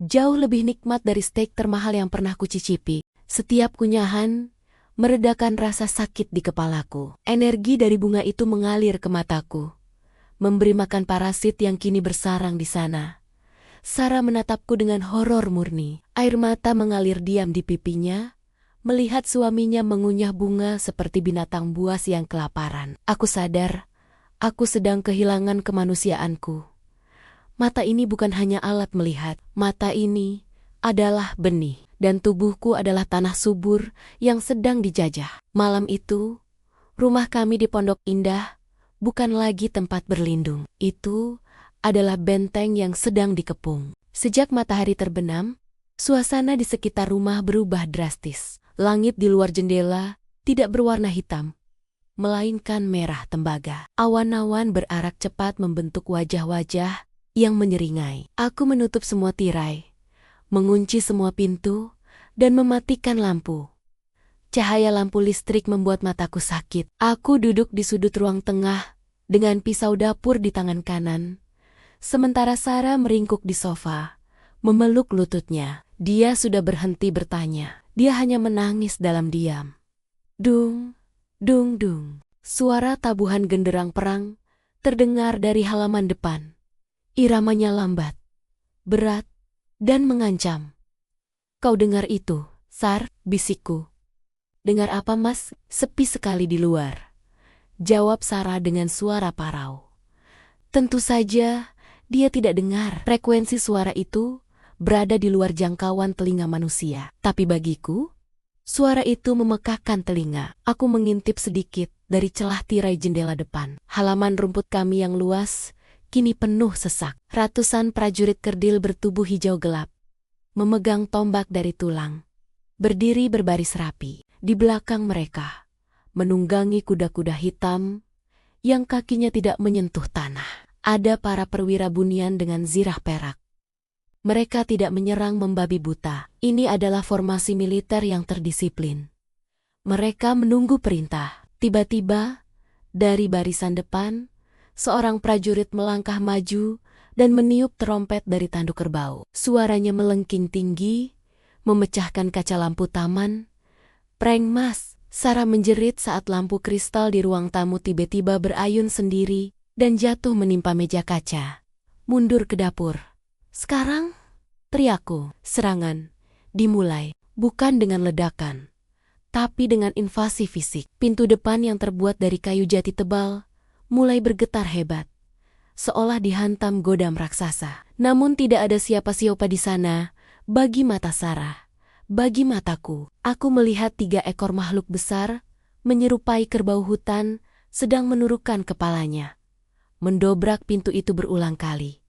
Jauh lebih nikmat dari steak termahal yang pernah kucicipi. Setiap kunyahan meredakan rasa sakit di kepalaku. Energi dari bunga itu mengalir ke mataku, memberi makan parasit yang kini bersarang di sana. Sarah menatapku dengan horor murni. Air mata mengalir diam di pipinya, melihat suaminya mengunyah bunga seperti binatang buas yang kelaparan. Aku sadar, aku sedang kehilangan kemanusiaanku. Mata ini bukan hanya alat melihat, mata ini adalah benih, dan tubuhku adalah tanah subur yang sedang dijajah. Malam itu, rumah kami di Pondok Indah bukan lagi tempat berlindung. Itu adalah benteng yang sedang dikepung. Sejak matahari terbenam, suasana di sekitar rumah berubah drastis. Langit di luar jendela tidak berwarna hitam, melainkan merah tembaga. Awan-awan berarak cepat membentuk wajah-wajah yang menyeringai. Aku menutup semua tirai, mengunci semua pintu, dan mematikan lampu. Cahaya lampu listrik membuat mataku sakit. Aku duduk di sudut ruang tengah dengan pisau dapur di tangan kanan, sementara Sarah meringkuk di sofa, memeluk lututnya. Dia sudah berhenti bertanya. Dia hanya menangis dalam diam. Dung, dung, dung. Suara tabuhan genderang perang terdengar dari halaman depan. Iramanya lambat, berat, dan mengancam. Kau dengar itu, Sar? Bisikku. Dengar apa, Mas? Sepi sekali di luar, jawab Sarah dengan suara parau. Tentu saja dia tidak dengar. Frekuensi suara itu berada di luar jangkauan telinga manusia. Tapi bagiku, suara itu memekakkan telinga. Aku mengintip sedikit dari celah tirai jendela depan. Halaman rumput kami yang luas kini penuh sesak. Ratusan prajurit kerdil bertubuh hijau gelap, memegang tombak dari tulang, berdiri berbaris rapi. Di belakang mereka, menunggangi kuda-kuda hitam yang kakinya tidak menyentuh tanah, ada para perwira bunian dengan zirah perak. Mereka tidak menyerang membabi buta. Ini adalah formasi militer yang terdisiplin. Mereka menunggu perintah. Tiba-tiba, dari barisan depan, seorang prajurit melangkah maju dan meniup terompet dari tanduk kerbau. Suaranya melengking tinggi, memecahkan kaca lampu taman. Preng, Mas! Sarah menjerit saat lampu kristal di ruang tamu tiba-tiba berayun sendiri dan jatuh menimpa meja kaca. Mundur ke dapur. Sekarang, teriakku. Serangan dimulai, bukan dengan ledakan, tapi dengan invasi fisik. Pintu depan yang terbuat dari kayu jati tebal mulai bergetar hebat, seolah dihantam godam raksasa. Namun tidak ada siapa-siapa di sana. Bagi mata Sarah, bagi mataku, aku melihat 3 ekor makhluk besar, menyerupai kerbau hutan, sedang menurunkan kepalanya, mendobrak pintu itu berulang kali.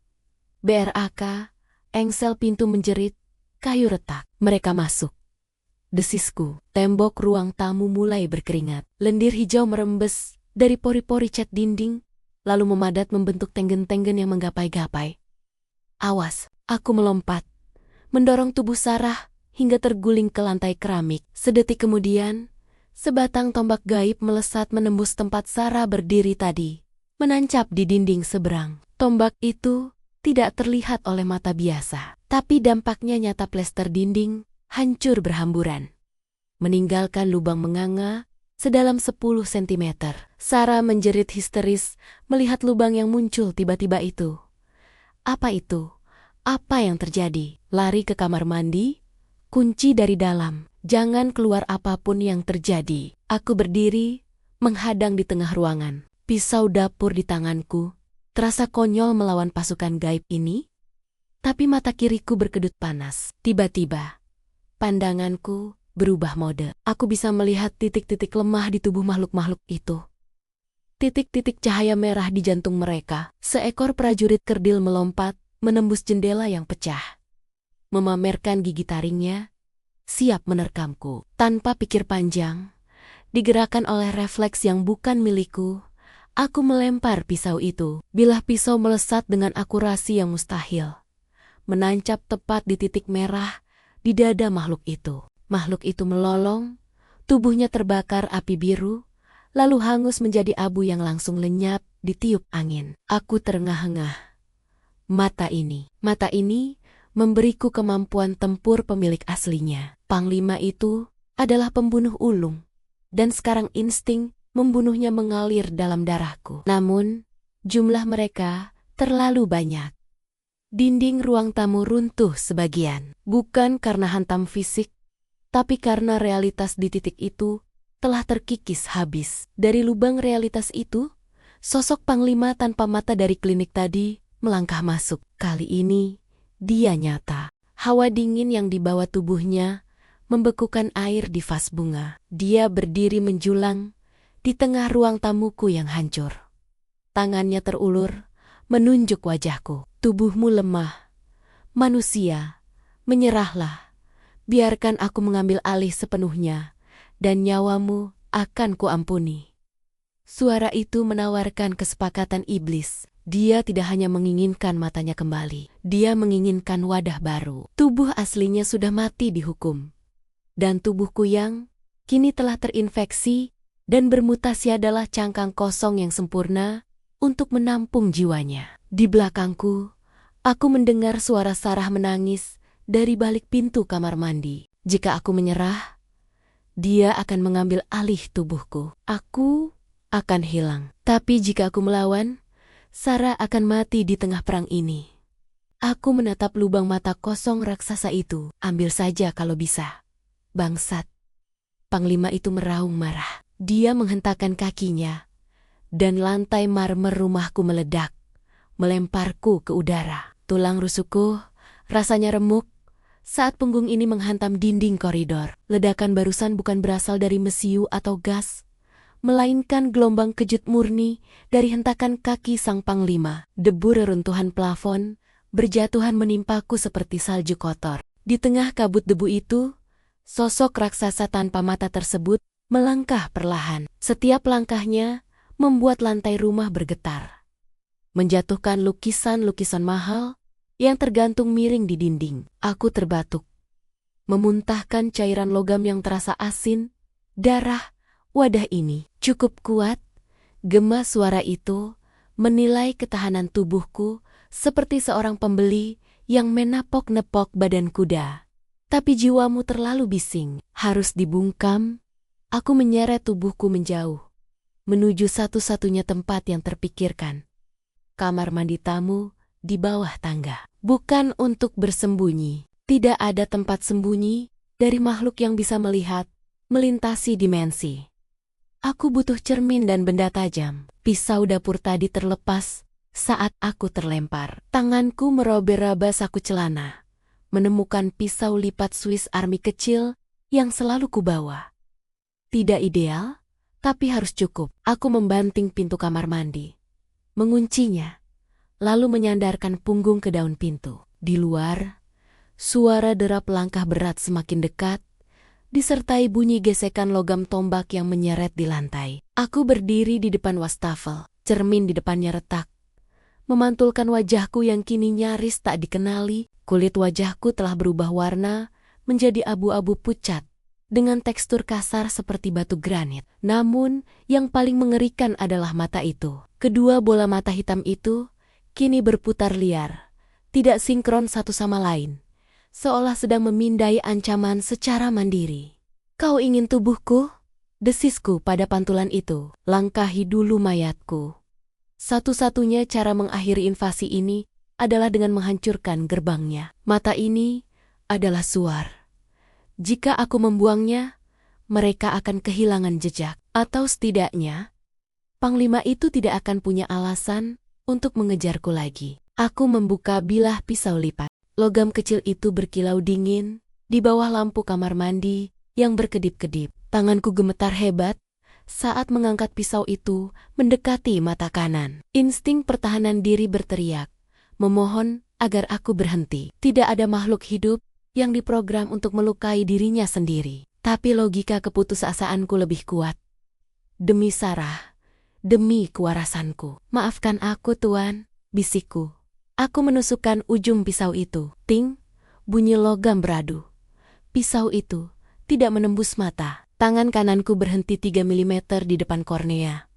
BRAK, engsel pintu menjerit, kayu retak. Mereka masuk. Desisku. Tembok ruang tamu mulai berkeringat. Lendir hijau merembes dari pori-pori cat dinding, lalu memadat membentuk tenggen-tenggen yang menggapai-gapai. Awas, aku melompat, mendorong tubuh Sarah hingga terguling ke lantai keramik. Sedetik kemudian, sebatang tombak gaib melesat menembus tempat Sarah berdiri tadi, menancap di dinding seberang. Tombak itu tidak terlihat oleh mata biasa, tapi dampaknya nyata. Plester dinding hancur berhamburan, meninggalkan lubang menganga sedalam 10 cm. Sarah menjerit histeris melihat lubang yang muncul tiba-tiba itu. Apa itu? Apa yang terjadi? Lari ke kamar mandi, kunci dari dalam. Jangan keluar apapun yang terjadi. Aku berdiri, menghadang di tengah ruangan. Pisau dapur di tanganku, terasa konyol melawan pasukan gaib ini. Tapi mata kiriku berkedut panas. Tiba-tiba, pandanganku berubah mode. Aku bisa melihat titik-titik lemah di tubuh makhluk-makhluk itu. Titik-titik cahaya merah di jantung mereka. Seekor prajurit kerdil melompat, menembus jendela yang pecah, memamerkan gigi taringnya, siap menerkamku. Tanpa pikir panjang, digerakkan oleh refleks yang bukan milikku, aku melempar pisau itu. Bilah pisau melesat dengan akurasi yang mustahil, menancap tepat di titik merah di dada makhluk itu. Makhluk itu melolong, tubuhnya terbakar api biru, lalu hangus menjadi abu yang langsung lenyap ditiup angin. Aku terengah-engah. Mata ini memberiku kemampuan tempur pemilik aslinya. Panglima itu adalah pembunuh ulung, dan sekarang insting membunuhnya mengalir dalam darahku. Namun, jumlah mereka terlalu banyak. Dinding ruang tamu runtuh sebagian, bukan karena hantam fisik, tapi karena realitas di titik itu telah terkikis habis. Dari lubang realitas itu, sosok panglima tanpa mata dari klinik tadi melangkah masuk. Kali ini, dia nyata. Hawa dingin yang dibawa tubuhnya membekukan air di vas bunga. Dia berdiri menjulang di tengah ruang tamuku yang hancur. Tangannya terulur, menunjuk wajahku. Tubuhmu lemah. Manusia, menyerahlah. Biarkan aku mengambil alih sepenuhnya, dan nyawamu akan kuampuni. Suara itu menawarkan kesepakatan iblis. Dia tidak hanya menginginkan matanya kembali, dia menginginkan wadah baru. Tubuh aslinya sudah mati dihukum. Dan tubuhku yang kini telah terinfeksi dan bermutasi adalah cangkang kosong yang sempurna untuk menampung jiwanya. Di belakangku, aku mendengar suara Sarah menangis dari balik pintu kamar mandi. Jika aku menyerah, dia akan mengambil alih tubuhku. Aku akan hilang. Tapi jika aku melawan, Sarah akan mati di tengah perang ini. Aku menatap lubang mata kosong raksasa itu. Ambil saja kalau bisa. Bangsat. Panglima itu meraung marah. Dia menghentakkan kakinya, dan lantai marmer rumahku meledak, melemparku ke udara. Tulang rusukku rasanya remuk saat punggung ini menghantam dinding koridor. Ledakan barusan bukan berasal dari mesiu atau gas, melainkan gelombang kejut murni dari hentakan kaki sang panglima. Debu reruntuhan plafon berjatuhan menimpaku seperti salju kotor. Di tengah kabut debu itu, sosok raksasa tanpa mata tersebut melangkah perlahan. Setiap langkahnya membuat lantai rumah bergetar, menjatuhkan lukisan-lukisan mahal yang tergantung miring di dinding. Aku terbatuk, memuntahkan cairan logam yang terasa asin. Darah wadah ini cukup kuat, gema suara itu menilai ketahanan tubuhku seperti seorang pembeli yang menapok-nepok badan kuda. Tapi jiwamu terlalu bising, harus dibungkam. Aku menyeret tubuhku menjauh, menuju satu-satunya tempat yang terpikirkan. Kamar mandi tamu di bawah tangga. Bukan untuk bersembunyi. Tidak ada tempat sembunyi dari makhluk yang bisa melihat, melintasi dimensi. Aku butuh cermin dan benda tajam. Pisau dapur tadi terlepas saat aku terlempar. Tanganku meraba-raba saku celana, menemukan pisau lipat Swiss Army kecil yang selalu kubawa. Tidak ideal, tapi harus cukup. Aku membanting pintu kamar mandi, menguncinya, lalu menyandarkan punggung ke daun pintu. Di luar, suara derap langkah berat semakin dekat, disertai bunyi gesekan logam tombak yang menyeret di lantai. Aku berdiri di depan wastafel, cermin di depannya retak, memantulkan wajahku yang kini nyaris tak dikenali. Kulit wajahku telah berubah warna menjadi abu-abu pucat, dengan tekstur kasar seperti batu granit. Namun, yang paling mengerikan adalah mata itu. Kedua bola mata hitam itu kini berputar liar, tidak sinkron satu sama lain, seolah sedang memindai ancaman secara mandiri. Kau ingin tubuhku? Desisku pada pantulan itu. Langkahi dulu mayatku. Satu-satunya cara mengakhiri invasi ini adalah dengan menghancurkan gerbangnya. Mata ini adalah suar. Jika aku membuangnya, mereka akan kehilangan jejak. Atau setidaknya, Panglima itu tidak akan punya alasan untuk mengejarku lagi. Aku membuka bilah pisau lipat. Logam kecil itu berkilau dingin di bawah lampu kamar mandi yang berkedip-kedip. Tanganku gemetar hebat saat mengangkat pisau itu mendekati mata kanan. Insting pertahanan diri berteriak, memohon agar aku berhenti. Tidak ada makhluk hidup yang diprogram untuk melukai dirinya sendiri. Tapi logika keputusasaanku lebih kuat. Demi Sarah, demi kewarasanku. Maafkan aku, Tuan, bisikku. Aku menusukkan ujung pisau itu. Ting, bunyi logam beradu. Pisau itu tidak menembus mata. Tangan kananku berhenti 3 mm di depan kornea.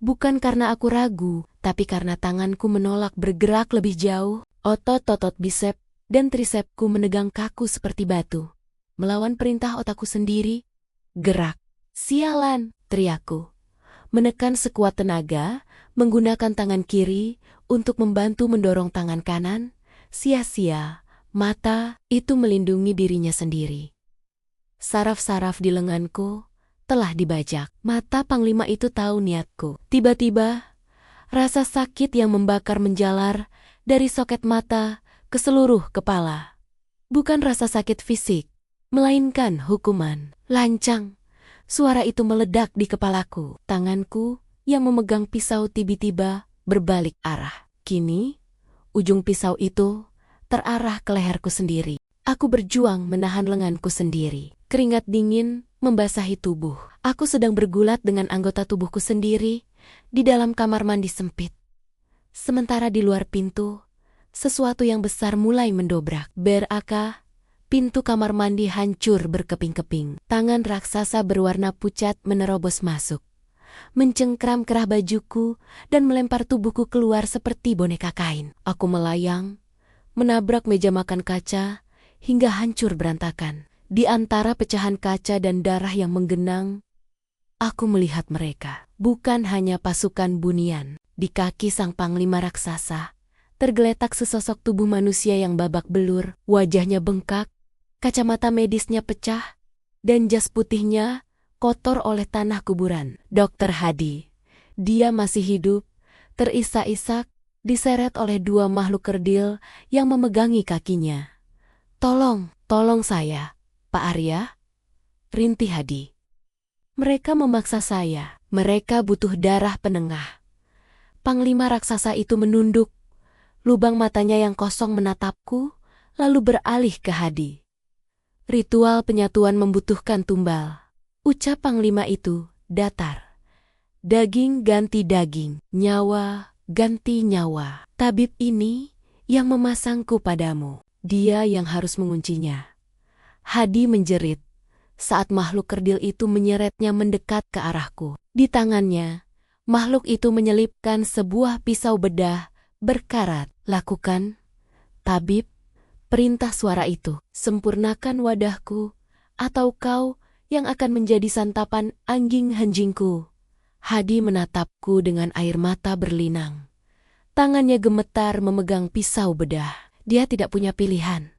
Bukan karena aku ragu, tapi karena tanganku menolak bergerak lebih jauh. Otot-otot bisep dan trisepku menegang kaku seperti batu, melawan perintah otakku sendiri. Gerak. Sialan, teriakku. Menekan sekuat tenaga, menggunakan tangan kiri untuk membantu mendorong tangan kanan. Sia-sia, mata itu melindungi dirinya sendiri. Saraf-saraf di lenganku telah dibajak. Mata Panglima itu tahu niatku. Tiba-tiba, rasa sakit yang membakar menjalar dari soket mata ke seluruh kepala. Bukan rasa sakit fisik, melainkan hukuman. Lancang, suara itu meledak di kepalaku. Tanganku yang memegang pisau tiba-tiba berbalik arah. Kini, ujung pisau itu terarah ke leherku sendiri. Aku berjuang menahan lenganku sendiri. Keringat dingin membasahi tubuh. Aku sedang bergulat dengan anggota tubuhku sendiri di dalam kamar mandi sempit. Sementara di luar pintu, sesuatu yang besar mulai mendobrak. Berakah, pintu kamar mandi hancur berkeping-keping. Tangan raksasa berwarna pucat menerobos masuk, mencengkram kerah bajuku dan melempar tubuhku keluar seperti boneka kain. Aku melayang, menabrak meja makan kaca, hingga hancur berantakan. Di antara pecahan kaca dan darah yang menggenang, aku melihat mereka. Bukan hanya pasukan bunian. Di kaki sang panglima raksasa, tergeletak sesosok tubuh manusia yang babak belur, wajahnya bengkak, kacamata medisnya pecah, dan jas putihnya kotor oleh tanah kuburan. Dokter Hadi. Dia masih hidup, terisak-isak, diseret oleh dua makhluk kerdil yang memegangi kakinya. Tolong saya, Pak Arya, rintih Hadi. Mereka memaksa saya. Mereka butuh darah penengah. Panglima raksasa itu menunduk. Lubang matanya yang kosong menatapku, lalu beralih ke Hadi. Ritual penyatuan membutuhkan tumbal. Ucap panglima itu datar. Daging ganti daging, nyawa ganti nyawa. Tabib ini yang memasangku padamu. Dia yang harus menguncinya. Hadi menjerit saat makhluk kerdil itu menyeretnya mendekat ke arahku. Di tangannya, makhluk itu menyelipkan sebuah pisau bedah berkarat. Lakukan, tabib, perintah suara itu. Sempurnakan wadahku, atau kau yang akan menjadi santapan anjing-anjingku. Hadi menatapku dengan air mata berlinang. Tangannya gemetar memegang pisau bedah. Dia tidak punya pilihan.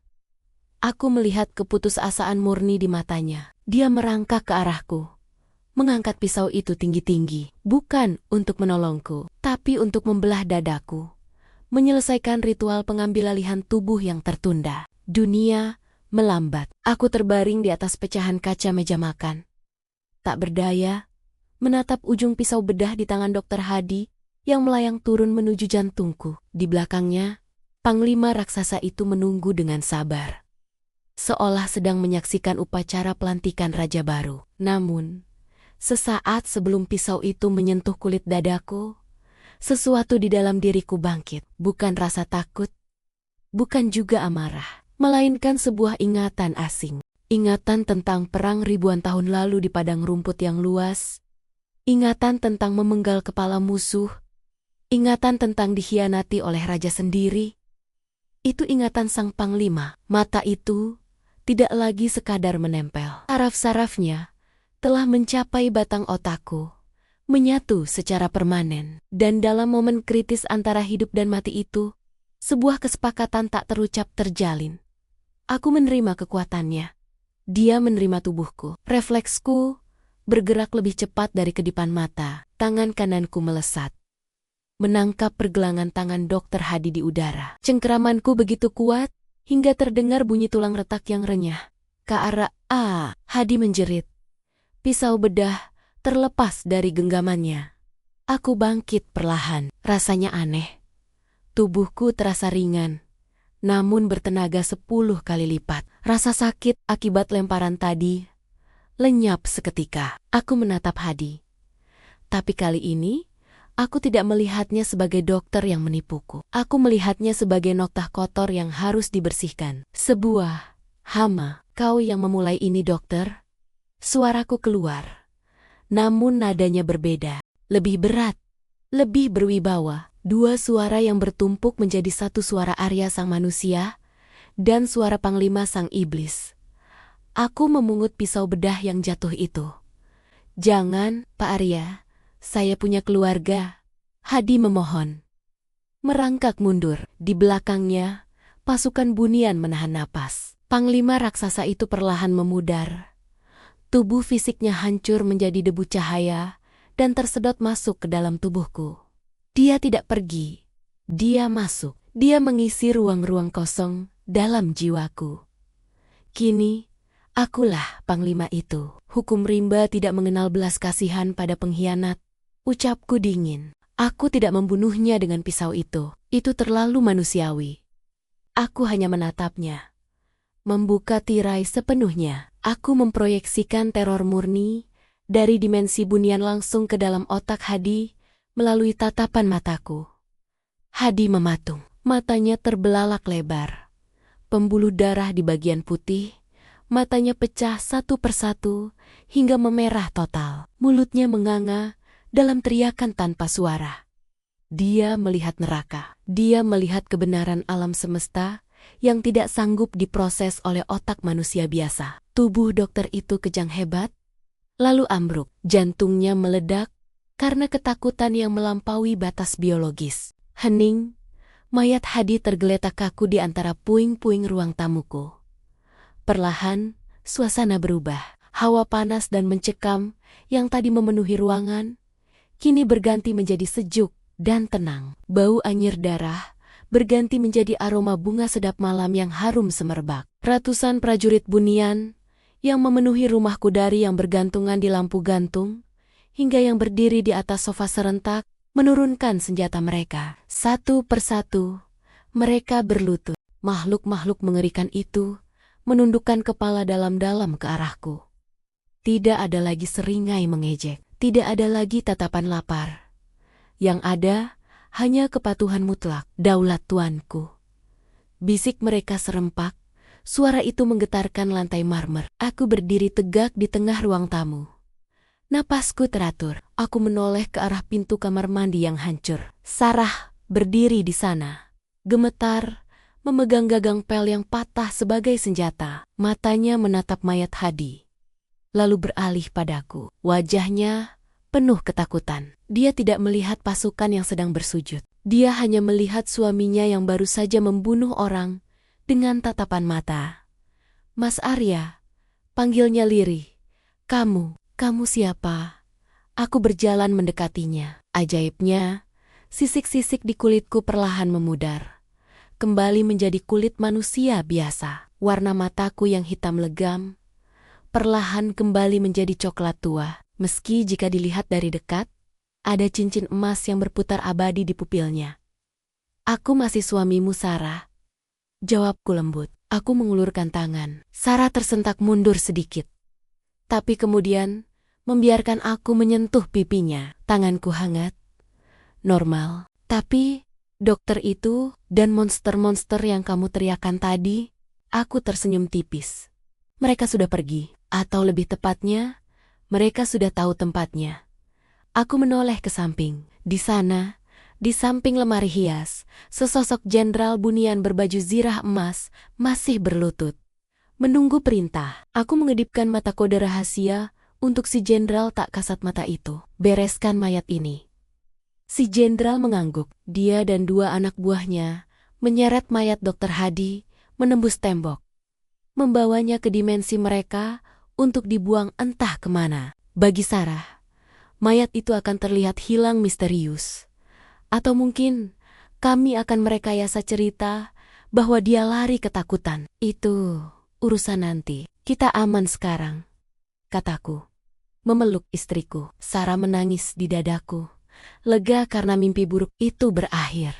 Aku melihat keputusasaan murni di matanya. Dia merangkak ke arahku, mengangkat pisau itu tinggi-tinggi, bukan untuk menolongku, tapi untuk membelah dadaku, menyelesaikan ritual pengambil alihan tubuh yang tertunda. Dunia melambat. Aku terbaring di atas pecahan kaca meja makan. Tak berdaya, menatap ujung pisau bedah di tangan Dokter Hadi yang melayang turun menuju jantungku. Di belakangnya, panglima raksasa itu menunggu dengan sabar, seolah sedang menyaksikan upacara pelantikan raja baru. Namun, sesaat sebelum pisau itu menyentuh kulit dadaku, sesuatu di dalam diriku bangkit. Bukan rasa takut, bukan juga amarah, melainkan sebuah ingatan asing. Ingatan tentang perang ribuan tahun lalu di padang rumput yang luas. Ingatan tentang memenggal kepala musuh. Ingatan tentang dikhianati oleh raja sendiri. Itu ingatan sang panglima. Mata itu tidak lagi sekadar menempel. Saraf-sarafnya telah mencapai batang otakku, menyatu secara permanen. Dan dalam momen kritis antara hidup dan mati itu, sebuah kesepakatan tak terucap terjalin. Aku menerima kekuatannya. Dia menerima tubuhku. Refleksku bergerak lebih cepat dari kedipan mata. Tangan kananku melesat, menangkap pergelangan tangan Dokter Hadi di udara. Cengkeramanku begitu kuat, hingga terdengar bunyi tulang retak yang renyah. Hadi menjerit. Pisau bedah terlepas dari genggamannya. Aku bangkit perlahan. Rasanya aneh. Tubuhku terasa ringan, namun bertenaga 10 kali lipat. Rasa sakit akibat lemparan tadi lenyap seketika. Aku menatap Hadi. Tapi kali ini, aku tidak melihatnya sebagai dokter yang menipuku. Aku melihatnya sebagai noktah kotor yang harus dibersihkan. Sebuah hama. Kau yang memulai ini, dokter? Suaraku keluar. Namun nadanya berbeda. Lebih berat. Lebih berwibawa. Dua suara yang bertumpuk menjadi satu suara Arya sang manusia dan suara Panglima sang iblis. Aku memungut pisau bedah yang jatuh itu. Jangan, Pak Arya. Saya punya keluarga. Hadi memohon. Merangkak mundur. Di belakangnya, pasukan bunian menahan napas. Panglima raksasa itu perlahan memudar. Tubuh fisiknya hancur menjadi debu cahaya dan tersedot masuk ke dalam tubuhku. Dia tidak pergi. Dia masuk. Dia mengisi ruang-ruang kosong dalam jiwaku. Kini, akulah panglima itu. Hukum rimba tidak mengenal belas kasihan pada pengkhianat. Ucapku dingin. Aku tidak membunuhnya dengan pisau itu. Itu terlalu manusiawi. Aku hanya menatapnya. membuka tirai sepenuhnya. Aku memproyeksikan teror murni dari dimensi bunian langsung ke dalam otak Hadi melalui tatapan mataku. Hadi mematung, matanya terbelalak lebar. Pembuluh darah di bagian putih, matanya pecah satu persatu hingga memerah total. Mulutnya menganga dalam teriakan tanpa suara. Dia melihat neraka. Dia melihat kebenaran alam semesta yang tidak sanggup diproses oleh otak manusia biasa. Tubuh dokter itu kejang hebat, lalu ambruk. Jantungnya meledak karena ketakutan yang melampaui batas biologis. Hening, mayat Hadi tergeletak kaku di antara puing-puing ruang tamuku. Perlahan, suasana berubah. Hawa panas dan mencekam yang tadi memenuhi ruangan, kini berganti menjadi sejuk dan tenang. Bau anyir darah berganti menjadi aroma bunga sedap malam yang harum semerbak. Ratusan prajurit bunian yang memenuhi rumahku, dari yang bergantungan di lampu gantung hingga yang berdiri di atas sofa serentak, menurunkan senjata mereka. Satu persatu, mereka berlutut. Makhluk-makhluk mengerikan itu menundukkan kepala dalam-dalam ke arahku. Tidak ada lagi seringai mengejek, tidak ada lagi tatapan lapar. Yang ada hanya kepatuhan mutlak. Daulat tuanku. Bisik mereka serempak, suara itu menggetarkan lantai marmer. Aku berdiri tegak di tengah ruang tamu. Napasku teratur. Aku menoleh ke arah pintu kamar mandi yang hancur. Sarah berdiri di sana, gemetar, memegang gagang pel yang patah sebagai senjata. Matanya menatap mayat Hadi, lalu beralih padaku. Wajahnya penuh ketakutan. Dia tidak melihat pasukan yang sedang bersujud. Dia hanya melihat suaminya yang baru saja membunuh orang dengan tatapan mata. Mas Arya, panggilnya lirih. Kamu siapa? Aku berjalan mendekatinya. Ajaibnya, sisik-sisik di kulitku perlahan memudar, kembali menjadi kulit manusia biasa. Warna mataku yang hitam legam perlahan kembali menjadi coklat tua. Meski jika dilihat dari dekat, ada cincin emas yang berputar abadi di pupilnya. Aku masih suamimu, Sarah. Jawabku lembut. Aku mengulurkan tangan. Sarah tersentak mundur sedikit, tapi kemudian membiarkan aku menyentuh pipinya. Tanganku hangat, normal. Tapi dokter itu dan monster-monster yang kamu teriakan tadi, aku tersenyum tipis. Mereka sudah pergi, atau lebih tepatnya, mereka sudah tahu tempatnya. Aku menoleh ke samping. Di sana, di samping lemari hias, sesosok jenderal bunian berbaju zirah emas masih berlutut, menunggu perintah. Aku mengedipkan mata kode rahasia untuk si jenderal tak kasat mata itu. Bereskan mayat ini. Si jenderal mengangguk. Dia dan dua anak buahnya menyeret mayat Dr. Hadi menembus tembok, membawanya ke dimensi mereka untuk dibuang entah kemana. Bagi Sarah, mayat itu akan terlihat hilang misterius. Atau mungkin kami akan merekayasa cerita bahwa dia lari ketakutan. Itu urusan nanti. Kita aman sekarang, kataku, memeluk istriku. Sarah menangis di dadaku, lega karena mimpi buruk itu berakhir.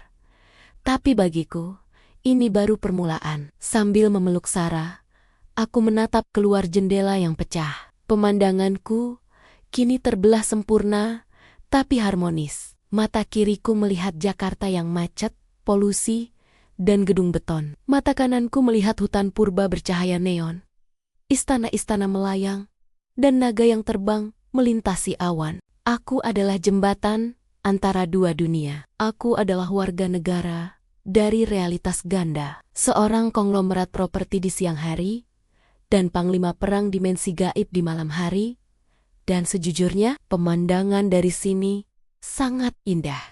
Tapi bagiku, ini baru permulaan. Sambil memeluk Sarah, aku menatap keluar jendela yang pecah. Pemandanganku kini terbelah sempurna, tapi harmonis. Mata kiriku melihat Jakarta yang macet, polusi, dan gedung beton. Mata kananku melihat hutan purba bercahaya neon, istana-istana melayang, dan naga yang terbang melintasi awan. Aku adalah jembatan antara dua dunia. Aku adalah warga negara dari realitas ganda. Seorang konglomerat properti di siang hari, dan panglima perang dimensi gaib di malam hari. Dan sejujurnya, pemandangan dari sini sangat indah.